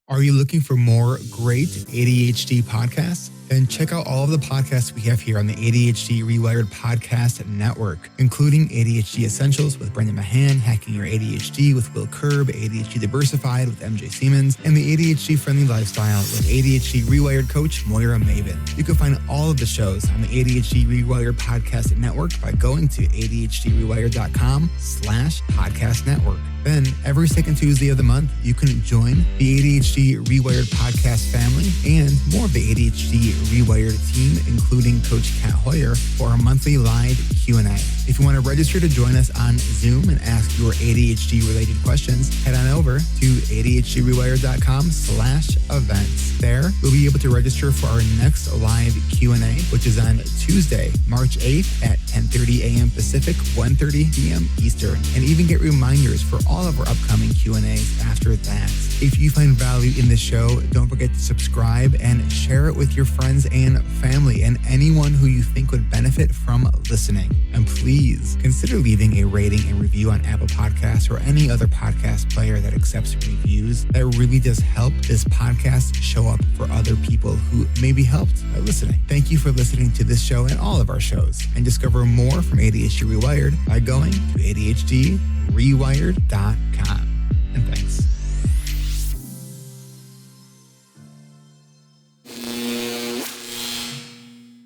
Are you looking for more great ADHD podcasts? Then check out all of the podcasts we have here on the ADHD Rewired Podcast Network, including ADHD Essentials with Brendan Mahan, Hacking Your ADHD with Will Curb, ADHD Diversified with MJ Siemens, and the ADHD Friendly Lifestyle with ADHD Rewired Coach Moira Maven. You can find all of the shows on the ADHD Rewired Podcast Network by going to ADHDrewired.com/podcast network. Then every second Tuesday of the month, you can join the ADHD Rewired podcast family and more of the ADHD Rewired team, including Coach Kat Hoyer, for our monthly live Q&A. If you want to register to join us on Zoom and ask your ADHD-related questions, head on over to ADHDrewired.com/events. There, you'll be able to register for our next live Q&A, which is on Tuesday, March 8th at 10:30 a.m. Pacific, 1:30 p.m. Eastern, and even get reminders for all of our upcoming Q&As after that. If you find value in the show, don't forget to subscribe and share it with your friends and family and anyone who you think would benefit from listening. And please consider leaving a rating and review on Apple Podcasts or any other podcast player that accepts reviews. That really does help this podcast show up for other people who may be helped by listening. Thank you for listening to this show and all of our shows. And discover more from ADHD Rewired by going to ADHDrewired.com. And thanks.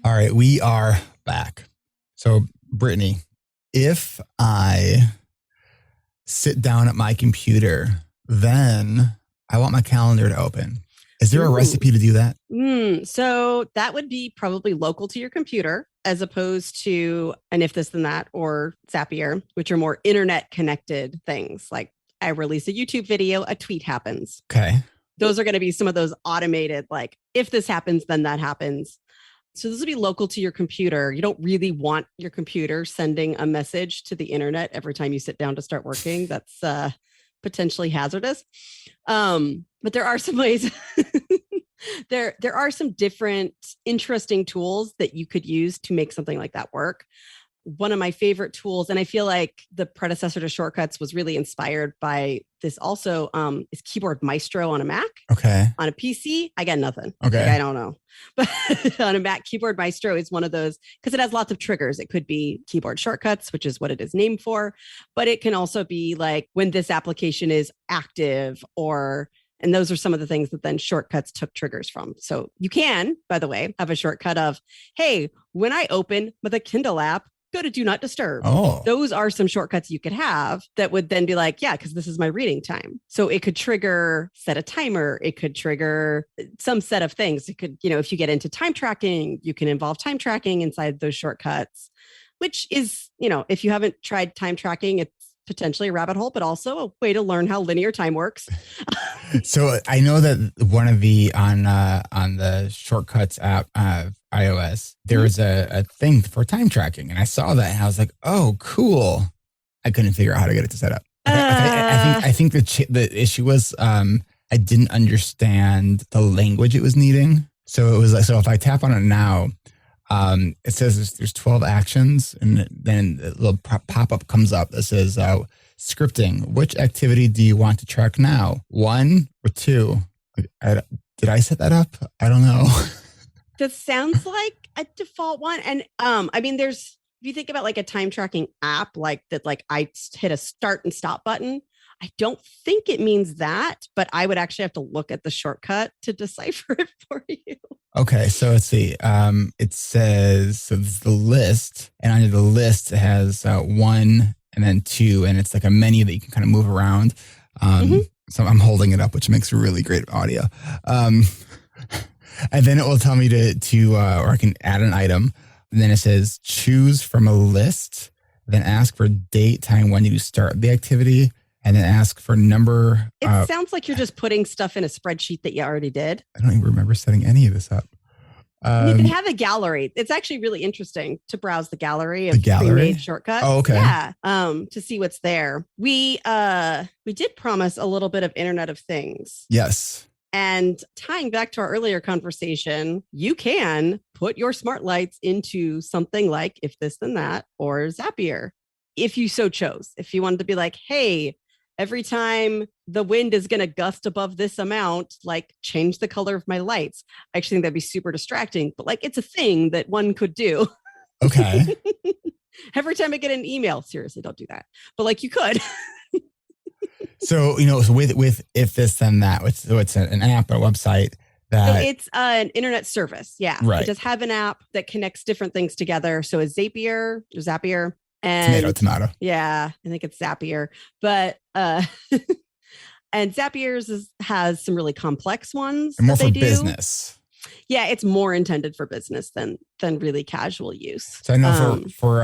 All right, we are back. So, Brittany, if I sit down at my computer, then I want my calendar to open. Is there a recipe to do that? So that would be probably local to your computer as opposed to an If This Then That or Zapier, which are more internet connected things. Like I release a YouTube video, a tweet happens. Okay. Those are going to be some of those automated, like if this happens, then that happens. So this will be local to your computer. You don't really want your computer sending a message to the internet every time you sit down to start working. That's potentially hazardous. But there are some ways. There are some different interesting tools that you could use to make something like that work. One of my favorite tools, and I feel like the predecessor to Shortcuts was really inspired by this also, is Keyboard Maestro on a Mac. Okay. On a PC, I got nothing. Okay. Like, I don't know. But on a Mac, Keyboard Maestro is one of those, because it has lots of triggers. It could be keyboard shortcuts, which is what it is named for. But it can also be like when this application is active and those are some of the things that then Shortcuts took triggers from. So you can, by the way, have a shortcut of, hey, when I open the Kindle app, go to Do Not Disturb. Oh. Those are some shortcuts you could have that would then be like, yeah, because this is my reading time. So it could trigger, set a timer. It could trigger some set of things. It could, if you get into time tracking, you can involve time tracking inside those shortcuts, which is, if you haven't tried time tracking, it's potentially a rabbit hole, but also a way to learn how linear time works. So I know that one of the on the Shortcuts app, iOS, there is a thing for time tracking, and I saw that and I was like, "Oh, cool!" I couldn't figure out how to get it to set up. I think the issue was I didn't understand the language it was needing. So it was like, so if I tap on it now, it says there's 12 actions, and then a little pop-up comes up that says scripting. Which activity do you want to track now? 1 or 2? Did I set that up? I don't know. That sounds like a default one. And I mean, there's if you think about like a time tracking app like that, like I hit a start and stop button. I don't think it means that, but I would actually have to look at the shortcut to decipher it for you. Okay, so let's see. It says so it's the list, and under the list it has 1 and then 2, and it's like a menu that you can kind of move around. So I'm holding it up, which makes really great audio. And then it will tell me to or I can add an item. And then it says choose from a list, then ask for date, time, when you start the activity, and then ask for number. It sounds like you're just putting stuff in a spreadsheet that you already did. I don't even remember setting any of this up. You can have a gallery. It's actually really interesting to browse the gallery of pre-made shortcuts. Oh, okay. Yeah, to see what's there. We did promise a little bit of Internet of Things. Yes. And tying back to our earlier conversation, you can put your smart lights into something like If This Then That or Zapier, if you so chose. If you wanted to be like, hey, every time the wind is going to gust above this amount, like change the color of my lights. I actually think that'd be super distracting, but like it's a thing that one could do. Okay. Every time I get an email, seriously, don't do that. But like you could. So, so with If This Then That, so it's an app or a website that... So it's an internet service. Yeah. Right. It does have an app that connects different things together. So it's Zapier. And tomato. Yeah, I think it's Zapier. But and Zapier's has some really complex ones. And more for business. Yeah, it's more intended for business than really casual use. So I know for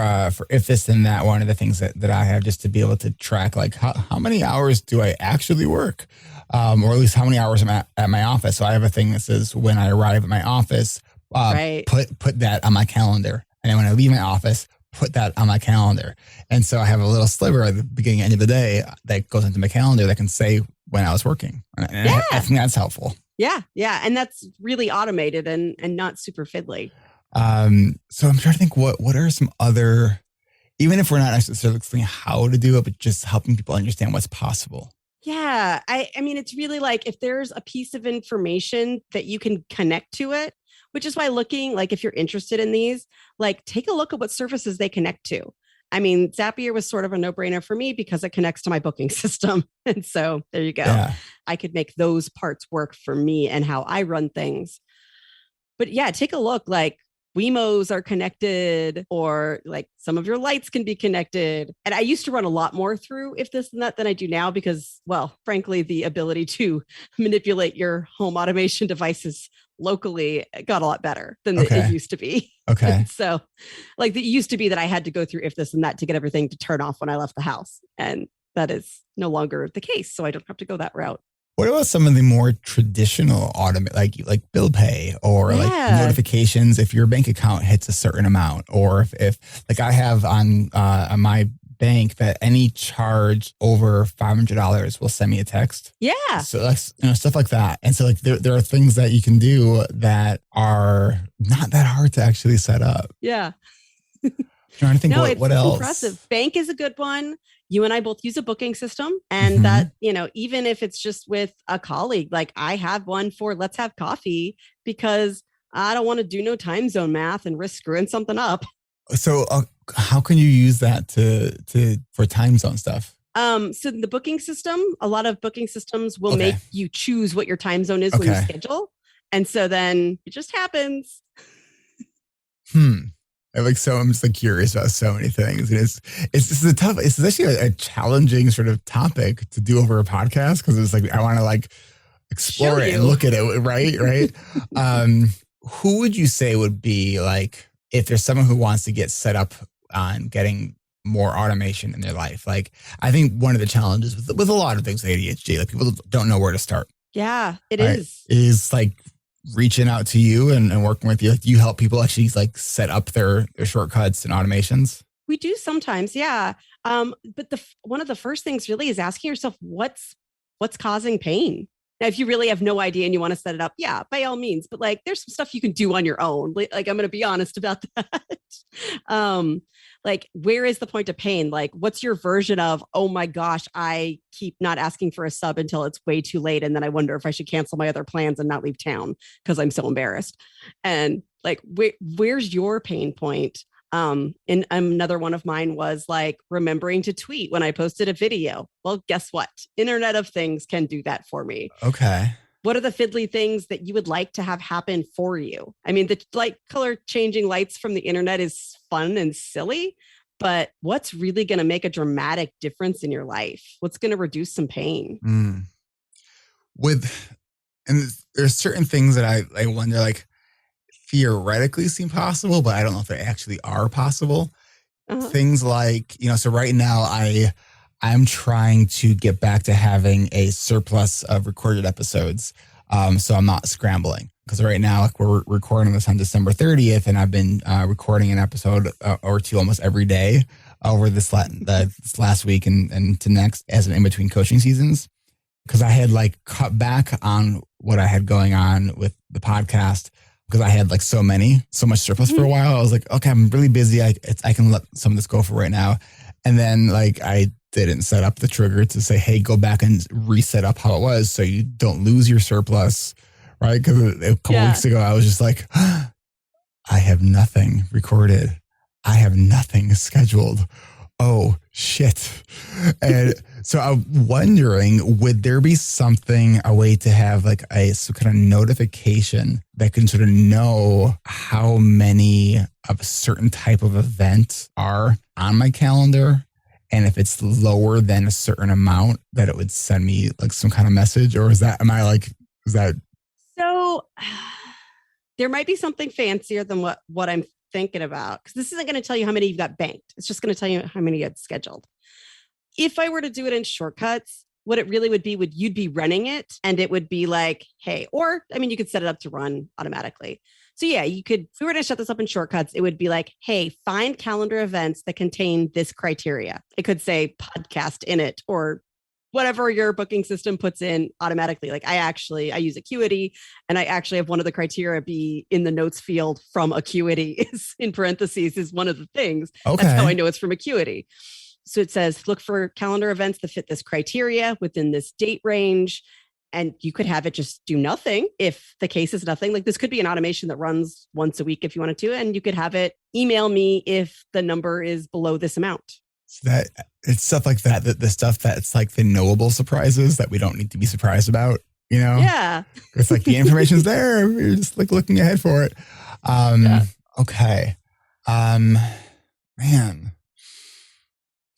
If This Then That, one of the things that I have just to be able to track like how many hours do I actually work, or at least how many hours I'm at my office. So I have a thing that says when I arrive at my office, put that on my calendar, and then when I leave my office, put that on my calendar. And so I have a little sliver at the beginning and end of the day that goes into my calendar that can say when I was working. And I think that's helpful. Yeah. Yeah. And that's really automated and not super fiddly. So I'm trying to think what are some other, even if we're not necessarily explaining how to do it, but just helping people understand what's possible. Yeah. I mean, it's really like if there's a piece of information that you can connect to it, which is why looking like if you're interested in these, like take a look at what services they connect to. I mean, Zapier was sort of a no-brainer for me because it connects to my booking system. And so there you go. Yeah. I could make those parts work for me and how I run things. But yeah, take a look, like Wemos are connected, or like some of your lights can be connected. And I used to run a lot more through If This and That than I do now because, well, frankly, the ability to manipulate your home automation devices locally got a lot better than it used to be. Okay. So like it used to be that I had to go through If This and That to get everything to turn off when I left the house. And that is no longer the case. So I don't have to go that route. What about some of the more traditional automate, like bill pay or like notifications if your bank account hits a certain amount, or if like I have on my bank that any charge over $500 will send me a text. Yeah. So that's stuff like that. And so like there are things that you can do that are not that hard to actually set up. Yeah. Trying to think what else. Impressive. Bank is a good one. You and I both use a booking system, and that, even if it's just with a colleague, like I have one for Let's Have Coffee because I don't want to do no time zone math and risk screwing something up. So how can you use that for time zone stuff? So the booking system, a lot of booking systems will make you choose what your time zone is when you schedule. And so then it just happens. I'm just like curious about so many things. And it's actually a challenging sort of topic to do over a podcast because it's like, I want to like explore it and look at it. Right. Who would you say would be like, if there's someone who wants to get set up on getting more automation in their life? Like, I think one of the challenges with a lot of things with ADHD, like people don't know where to start. Yeah, it is like reaching out to you and working with you. Like, do you help people actually like set up their shortcuts and automations? We do sometimes. Yeah. But one of the first things really is asking yourself, what's causing pain? Now, if you really have no idea and you want to set it up, yeah, by all means. But like, there's some stuff you can do on your own. Like I'm going to be honest about that. Like, where is the point of pain? Like, what's your version of, oh my gosh, I keep not asking for a sub until it's way too late. And then I wonder if I should cancel my other plans and not leave town because I'm so embarrassed. And like, where's your pain point? And another one of mine was like remembering to tweet when I posted a video. Well, guess what? Internet of Things can do that for me. Okay. What are the fiddly things that you would like to have happen for you? I mean, the like color changing lights from the internet is fun and silly, but what's really going to make a dramatic difference in your life? What's going to reduce some pain? And there's certain things that I wonder, like, theoretically seem possible, but I don't know if they actually are possible. Things like, so right now I'm trying to get back to having a surplus of recorded episodes. So I'm not scrambling, because right now, like, we're recording this on December 30th, and I've been recording an episode or two almost every day over this last week and to next, as an in-between coaching seasons. Because I had like cut back on what I had going on with the podcast, because I had like so much surplus for a while. I was like, okay, I'm really busy. I can let some of this go for right now. And then like I didn't set up the trigger to say, hey, go back and reset up how it was so you don't lose your surplus, right? Because a couple weeks ago, I was just like, I have nothing recorded. I have nothing scheduled. Oh, shit. And so I'm wondering, would there be a way to have like some kind of notification that can sort of know how many of a certain type of event are on my calendar? And if it's lower than a certain amount, that it would send me like some kind of message? Or is that? So there might be something fancier than what I'm thinking about, because this isn't going to tell you how many you've got banked. It's just going to tell you how many you had scheduled. If I were to do it in shortcuts, what it really would be, you'd be running it and it would be like, hey, or I mean, you could set it up to run automatically. So yeah, you could, if we were to set this up in shortcuts, it would be like, hey, find calendar events that contain this criteria. It could say podcast in it, or whatever your booking system puts in automatically. Like I use Acuity, and I actually have one of the criteria be in the notes field from Acuity is in parentheses is one of the things. Okay. That's how I know it's from Acuity. So it says, look for calendar events that fit this criteria within this date range. And you could have it just do nothing if the case is nothing. Like this could be an automation that runs once a week if you wanted to, and you could have it email me if the number is below this amount. So that it's stuff like that, the stuff that's like the knowable surprises that we don't need to be surprised about, Yeah. It's like the information's there. You're just like looking ahead for it. Okay. Man.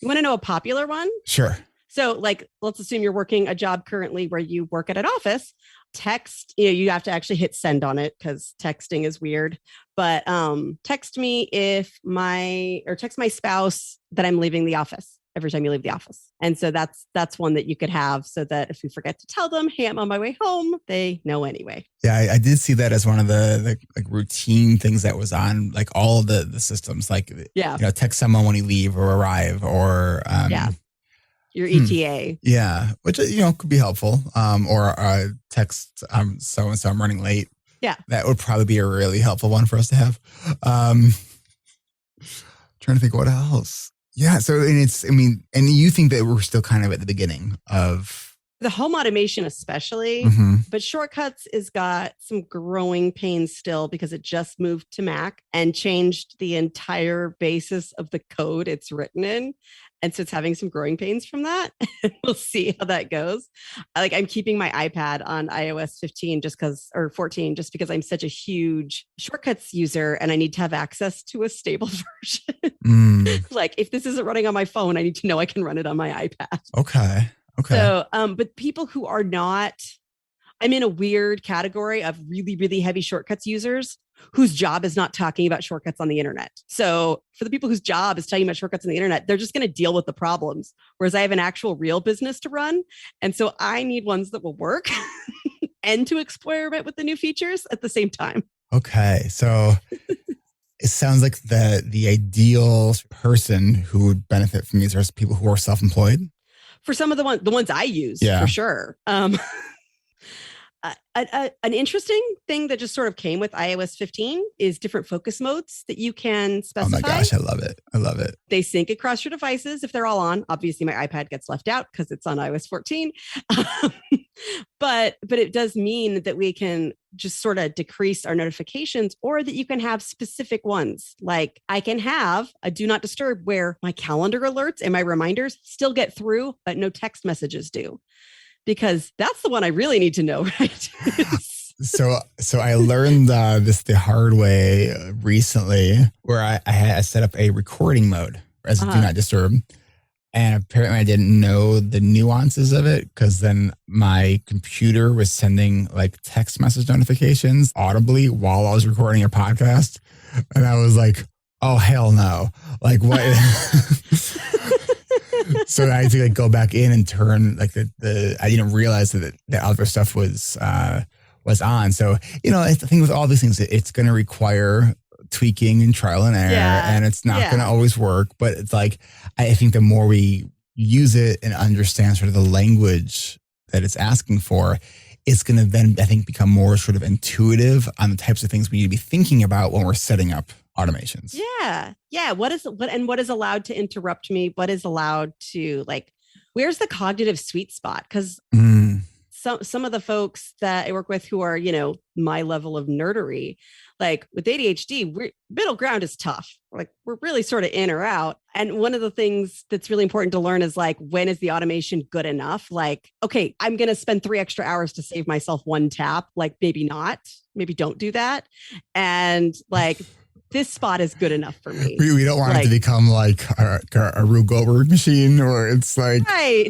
You want to know a popular one? Sure. So like, let's assume you're working a job currently where you work at an office. Text, you have to actually hit send on it because texting is weird. But text me text my spouse that I'm leaving the office every time you leave the office. And so that's one that you could have, so that if you forget to tell them, hey, I'm on my way home, they know anyway. Yeah, I did see that as one of the like routine things that was on like all of the systems. Like, text someone when you leave or arrive, or your ETA. Yeah, which could be helpful. Or text so-and-so, I'm running late. Yeah. That would probably be a really helpful one for us to have. Trying to think what else. Yeah. So, and you think that we're still kind of at the beginning of the home automation, especially, but Shortcuts has got some growing pains still because it just moved to Mac and changed the entire basis of the code it's written in. And so it's having some growing pains from that. We'll see how that goes. Like I'm keeping my iPad on iOS 15 or 14, just because I'm such a huge Shortcuts user and I need to have access to a stable version. Like if this isn't running on my phone, I need to know I can run it on my iPad. Okay. So, but people who are not, I'm in a weird category of really, really heavy Shortcuts users whose job is not talking about shortcuts on the internet. So for the people whose job is talking about shortcuts on the internet, they're just going to deal with the problems. Whereas I have an actual real business to run. And so I need ones that will work and to experiment with the new features at the same time. Okay. So it sounds like the ideal person who would benefit from these are people who are self-employed. For some of the ones I use, for sure. An interesting thing that just sort of came with iOS 15 is different focus modes that you can specify. Oh my gosh, I love it. I love it. They sync across your devices if they're all on. Obviously, my iPad gets left out because it's on iOS 14. But it does mean that we can just sort of decrease our notifications, or that you can have specific ones. Like I can have a do not disturb where my calendar alerts and my reminders still get through, but no text messages do. Because that's the one I really need to know, right? So I learned this the hard way recently, where I set up a recording mode as a do not disturb. And apparently I didn't know the nuances of it, because then my computer was sending like text message notifications audibly while I was recording a podcast. And I was like, oh, hell no. Like what? So I had to like go back in and turn like I didn't realize that the other stuff was on. So, I think with all these things, it's going to require tweaking and trial and error, and it's not going to always work. But it's like, I think the more we use it and understand sort of the language that it's asking for, it's going to then, I think, become more sort of intuitive on the types of things we need to be thinking about when we're setting up automations. Yeah. What is allowed to interrupt me? What is allowed to where's the cognitive sweet spot? Because some of the folks that I work with who are, my level of nerdery, like with ADHD, middle ground is tough. Like we're really sort of in or out. And one of the things that's really important to learn is like, when is the automation good enough? Like, okay, I'm going to spend 3 extra hours to save myself one tap. Like maybe not, maybe don't do that. And like, this spot is good enough for me. We don't want it to become like a Rube Goldberg machine, or it's like, right.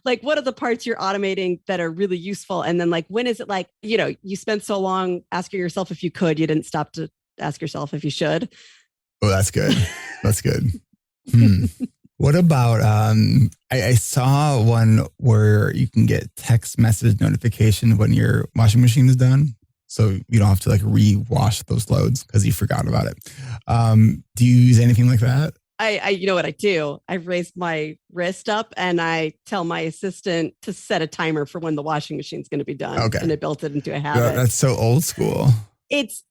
Like, what are the parts you're automating that are really useful? And then like, when is it like, you spent so long asking yourself if you could, you didn't stop to ask yourself if you should. Oh, that's good. That's good. What about, I saw one where you can get text message notification when your washing machine is done. So you don't have to like re-wash those loads because you forgot about it. Do you use anything like that? I you know what I do? I raise my wrist up and I tell my assistant to set a timer for when the washing machine's going to be done. Okay. And I built it into a habit. That's so old school. It's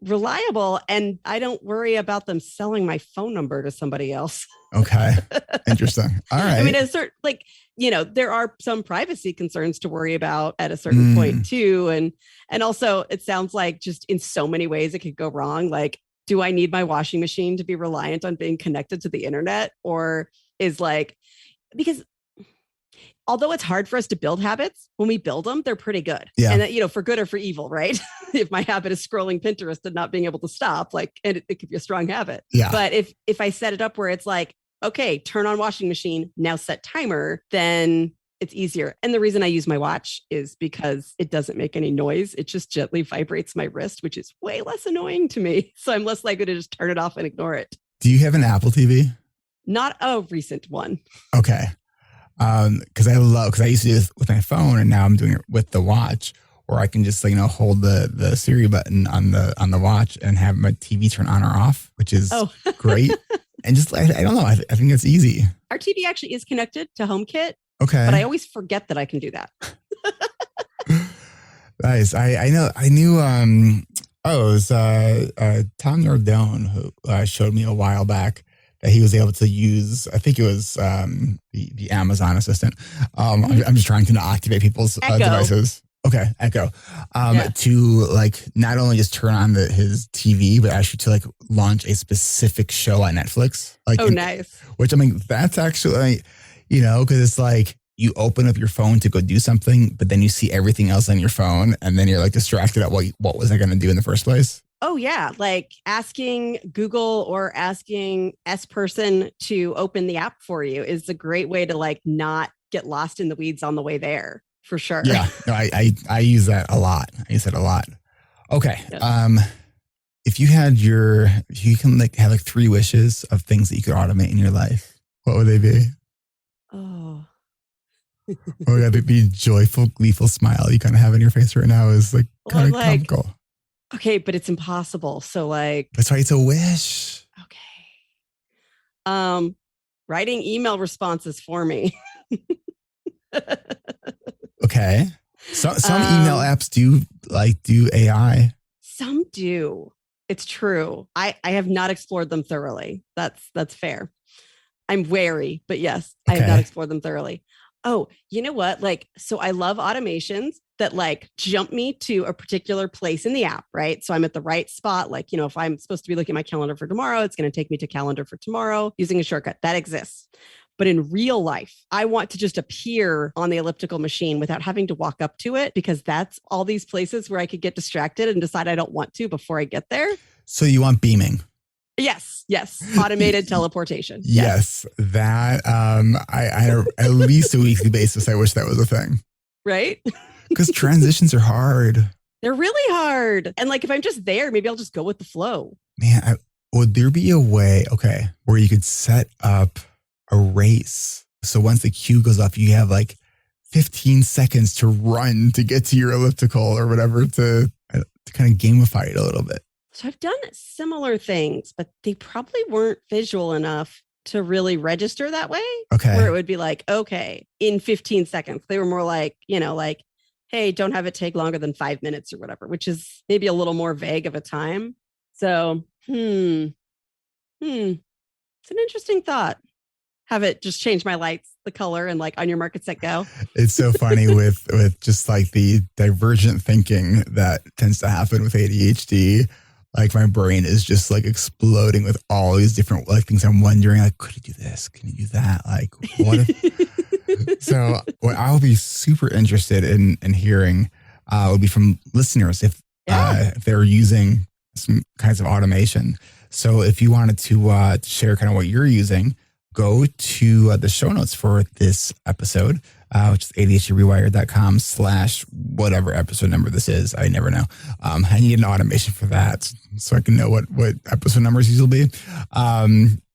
reliable, and I don't worry about them selling my phone number to somebody else. Okay. Interesting. All right. I mean, there are some privacy concerns to worry about at a certain point too. And also it sounds like just in so many ways it could go wrong. Like, do I need my washing machine to be reliant on being connected to the internet? Or is because although it's hard for us to build habits, when we build them, they're pretty good. Yeah. And for good or for evil, right? If my habit is scrolling Pinterest and not being able to stop, and it could be a strong habit. Yeah. But if I set it up where it's like, okay, turn on washing machine, now set timer, then it's easier. And the reason I use my watch is because it doesn't make any noise. It just gently vibrates my wrist, which is way less annoying to me. So I'm less likely to just turn it off and ignore it. Do you have an Apple TV? Not a recent one. Okay. Because I used to do this with my phone, and now I'm doing it with the watch, or I can just hold the Siri button on the watch and have my TV turn on or off, which is great. And just I don't know, I think it's easy. Our TV actually is connected to HomeKit. Okay, but I always forget that I can do that. Nice. I knew. It was Tom Nardone who showed me a while back that he was able to use, I think it was the Amazon Assistant. I'm just trying to not activate people's devices. Okay, Echo. To not only just turn on his TV, but actually to launch a specific show on Netflix. Nice. Which, I mean, that's actually, because it's you open up your phone to go do something, but then you see everything else on your phone, and then you're distracted at what was I going to do in the first place? Oh, yeah. Asking Google or asking S person to open the app for you is a great way to not get lost in the weeds on the way there, for sure. Yeah, no, I use that a lot. I use it a lot. Okay. Yep. If you can have 3 wishes of things that you could automate in your life, what would they be? Oh. Oh, yeah, the joyful, gleeful smile you kind of have in your face right now is kind of comical. Okay, but it's impossible. So that's why it's a wish. Okay. Writing email responses for me. Okay. Some email apps do AI. Some do. It's true. I have not explored them thoroughly. That's fair. I'm wary, but yes, I have not explored them thoroughly. Oh, you know what? So I love automations that jump me to a particular place in the app, right? So I'm at the right spot. If I'm supposed to be looking at my calendar for tomorrow, it's going to take me to calendar for tomorrow using a shortcut. That exists. But in real life, I want to just appear on the elliptical machine without having to walk up to it, because that's all these places where I could get distracted and decide I don't want to before I get there. So you want beaming? Yes. Automated teleportation. Yes. That, I at least a weekly basis, I wish that was a thing. Right? Because transitions are hard. They're really hard. And if I'm just there, maybe I'll just go with the flow. Man, would there be a way, where you could set up a race? So once the cue goes off, you have 15 seconds to run to get to your elliptical or whatever to kind of gamify it a little bit. So I've done similar things, but they probably weren't visual enough to really register that way. Okay. Where it would be in 15 seconds. They were more hey, don't have it take longer than 5 minutes or whatever, which is maybe a little more vague of a time. So, it's an interesting thought. Have it just change my lights, the color, and on your mark, get set, go. It's so funny with just the divergent thinking that tends to happen with ADHD. My brain is just exploding with all these different things. I'm wondering, could you do this? Can you do that? What if? So what I would be super interested in hearing would be from listeners if they're using some kinds of automation. So if you wanted to share kind of what you're using, go to the show notes for this episode, which is ADHDrewired.com/whatever episode number this is. I never know. I need an automation for that so I can know what episode numbers these will be.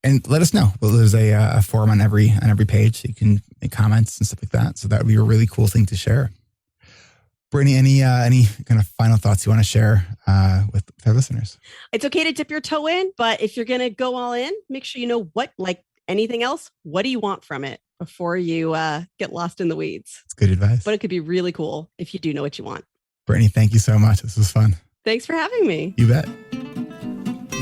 And let us know. Well, there's a form on every page. You can make comments and stuff like that. So that would be a really cool thing to share. Brittany, any kind of final thoughts you want to share with our listeners? It's okay to dip your toe in, but if you're going to go all in, make sure you know what, anything else, what do you want from it before you get lost in the weeds? That's good advice. But it could be really cool if you do know what you want. Brittany, thank you so much. This was fun. Thanks for having me. You bet.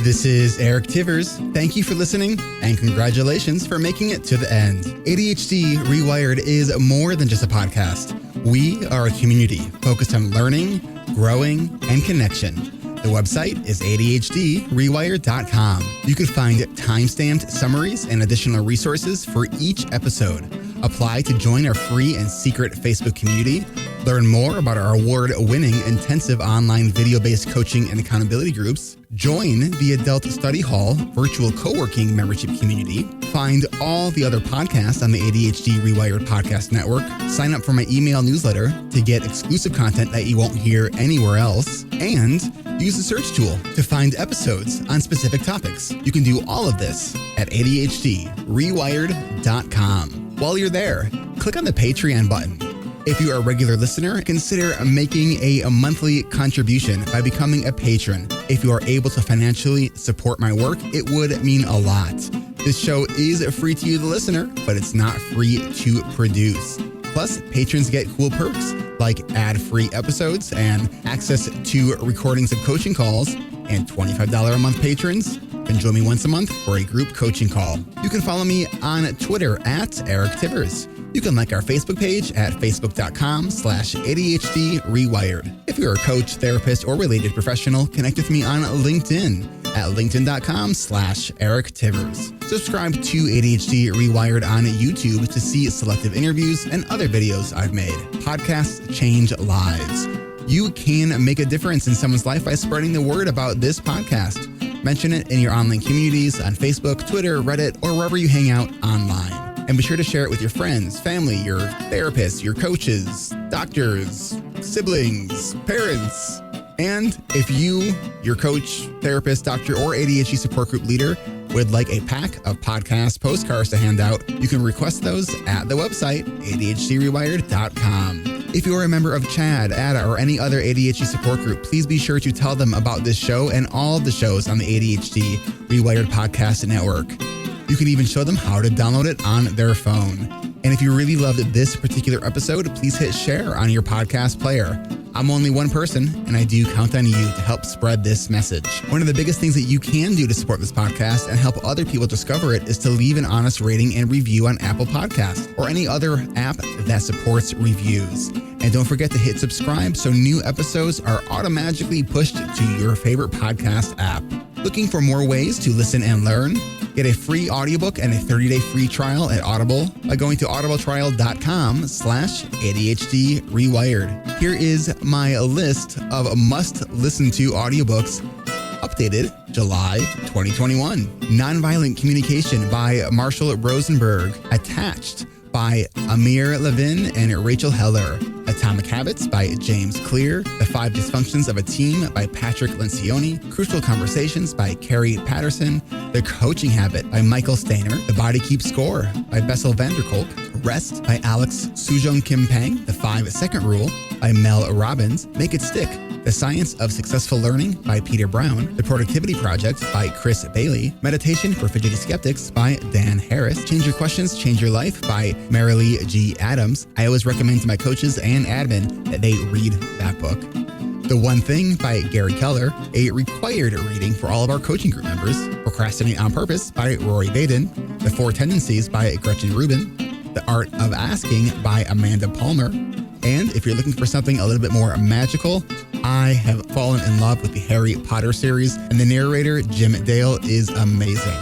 This is Eric Tivers. Thank you for listening and congratulations for making it to the end. ADHD Rewired is more than just a podcast. We are a community focused on learning, growing, and connection. The website is ADHDrewired.com. You can find time-stamped summaries and additional resources for each episode. Apply to join our free and secret Facebook community. Learn more about our award-winning intensive online video-based coaching and accountability groups. Join the Adult Study Hall virtual co-working membership community. Find all the other podcasts on the ADHD Rewired Podcast Network. Sign up for my email newsletter to get exclusive content that you won't hear anywhere else. And use the search tool to find episodes on specific topics. You can do all of this at ADHDrewired.com. While you're there, click on the Patreon button. If you are a regular listener, consider making a monthly contribution by becoming a patron. If you are able to financially support my work, it would mean a lot. This show is free to you, the listener, but it's not free to produce. Plus, patrons get cool perks like ad-free episodes and access to recordings of coaching calls, and $25 a month patrons can join me once a month for a group coaching call. You can follow me on Twitter at Eric Tivers. You can like our Facebook page at facebook.com/ADHD Rewired. If you're a coach, therapist, or related professional, connect with me on LinkedIn at linkedin.com/Eric Tivers. Subscribe to ADHD Rewired on YouTube to see selective interviews and other videos I've made. Podcasts change lives. You can make a difference in someone's life by spreading the word about this podcast. Mention it in your online communities on Facebook, Twitter, Reddit, or wherever you hang out online. And be sure to share it with your friends, family, your therapists, your coaches, doctors, siblings, parents. And if you, your coach, therapist, doctor, or ADHD support group leader would like a pack of podcast postcards to hand out, you can request those at the website, ADHDrewired.com. If you are a member of CHAD, ADA, or any other ADHD support group, please be sure to tell them about this show and all of the shows on the ADHD Rewired Podcast Network. You can even show them how to download it on their phone. And And if you really loved this particular episode, please hit share on your podcast player. I'm only one person, and I do count on you to help spread this message. One of the biggest things that you can do to support this podcast and help other people discover it is to leave an honest rating and review on Apple Podcasts or any other app that supports reviews. And don't forget to hit subscribe so new episodes are automatically pushed to your favorite podcast app. Looking for more ways to listen and learn? Get a free audiobook and a 30-day free trial at Audible by going to audibletrial.com/ADHD Rewired. Here is my list of must-listen-to audiobooks updated July 2021. Nonviolent Communication by Marshall Rosenberg. Attached by Amir Levin and Rachel Heller. Atomic Habits by James Clear. The 5 Dysfunctions of a Team by Patrick Lencioni. Crucial Conversations by Carrie Patterson. The Coaching Habit by Michael Stainer. The Body Keeps Score by Bessel van der Kolk. Rest by Alex Sujong Kim Pang. The 5-Second Rule by Mel Robbins. Make It Stick. The Science of Successful Learning by Peter Brown. The Productivity Project by Chris Bailey. Meditation for Fidgety Skeptics by Dan Harris. Change Your Questions, Change Your Life by Marilee G. Adams. I always recommend to my coaches and admin that they read that book. The One Thing by Gary Keller, a required reading for all of our coaching group members. Procrastinate on Purpose by Rory Baden. The 4 Tendencies by Gretchen Rubin. The Art of Asking by Amanda Palmer. And if you're looking for something a little bit more magical, I have fallen in love with the Harry Potter series, and the narrator, Jim Dale, is amazing.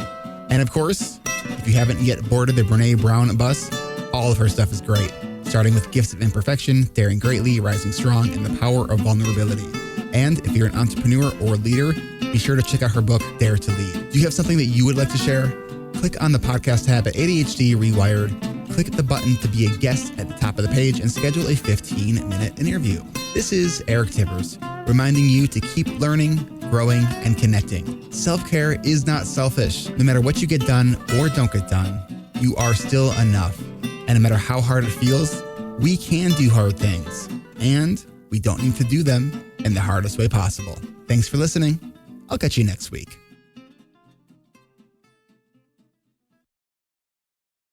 And of course, if you haven't yet boarded the Brené Brown bus, all of her stuff is great, starting with Gifts of Imperfection, Daring Greatly, Rising Strong, and The Power of Vulnerability. And if you're an entrepreneur or leader, be sure to check out her book, Dare to Lead. Do you have something that you would like to share? Click on the podcast tab at ADHD Rewired. Click the button to be a guest at the top of the page and schedule a 15-minute interview. This is Eric Tivers, reminding you to keep learning, growing, and connecting. Self-care is not selfish. No matter what you get done or don't get done, you are still enough. And no matter how hard it feels, we can do hard things. And we don't need to do them in the hardest way possible. Thanks for listening. I'll catch you next week.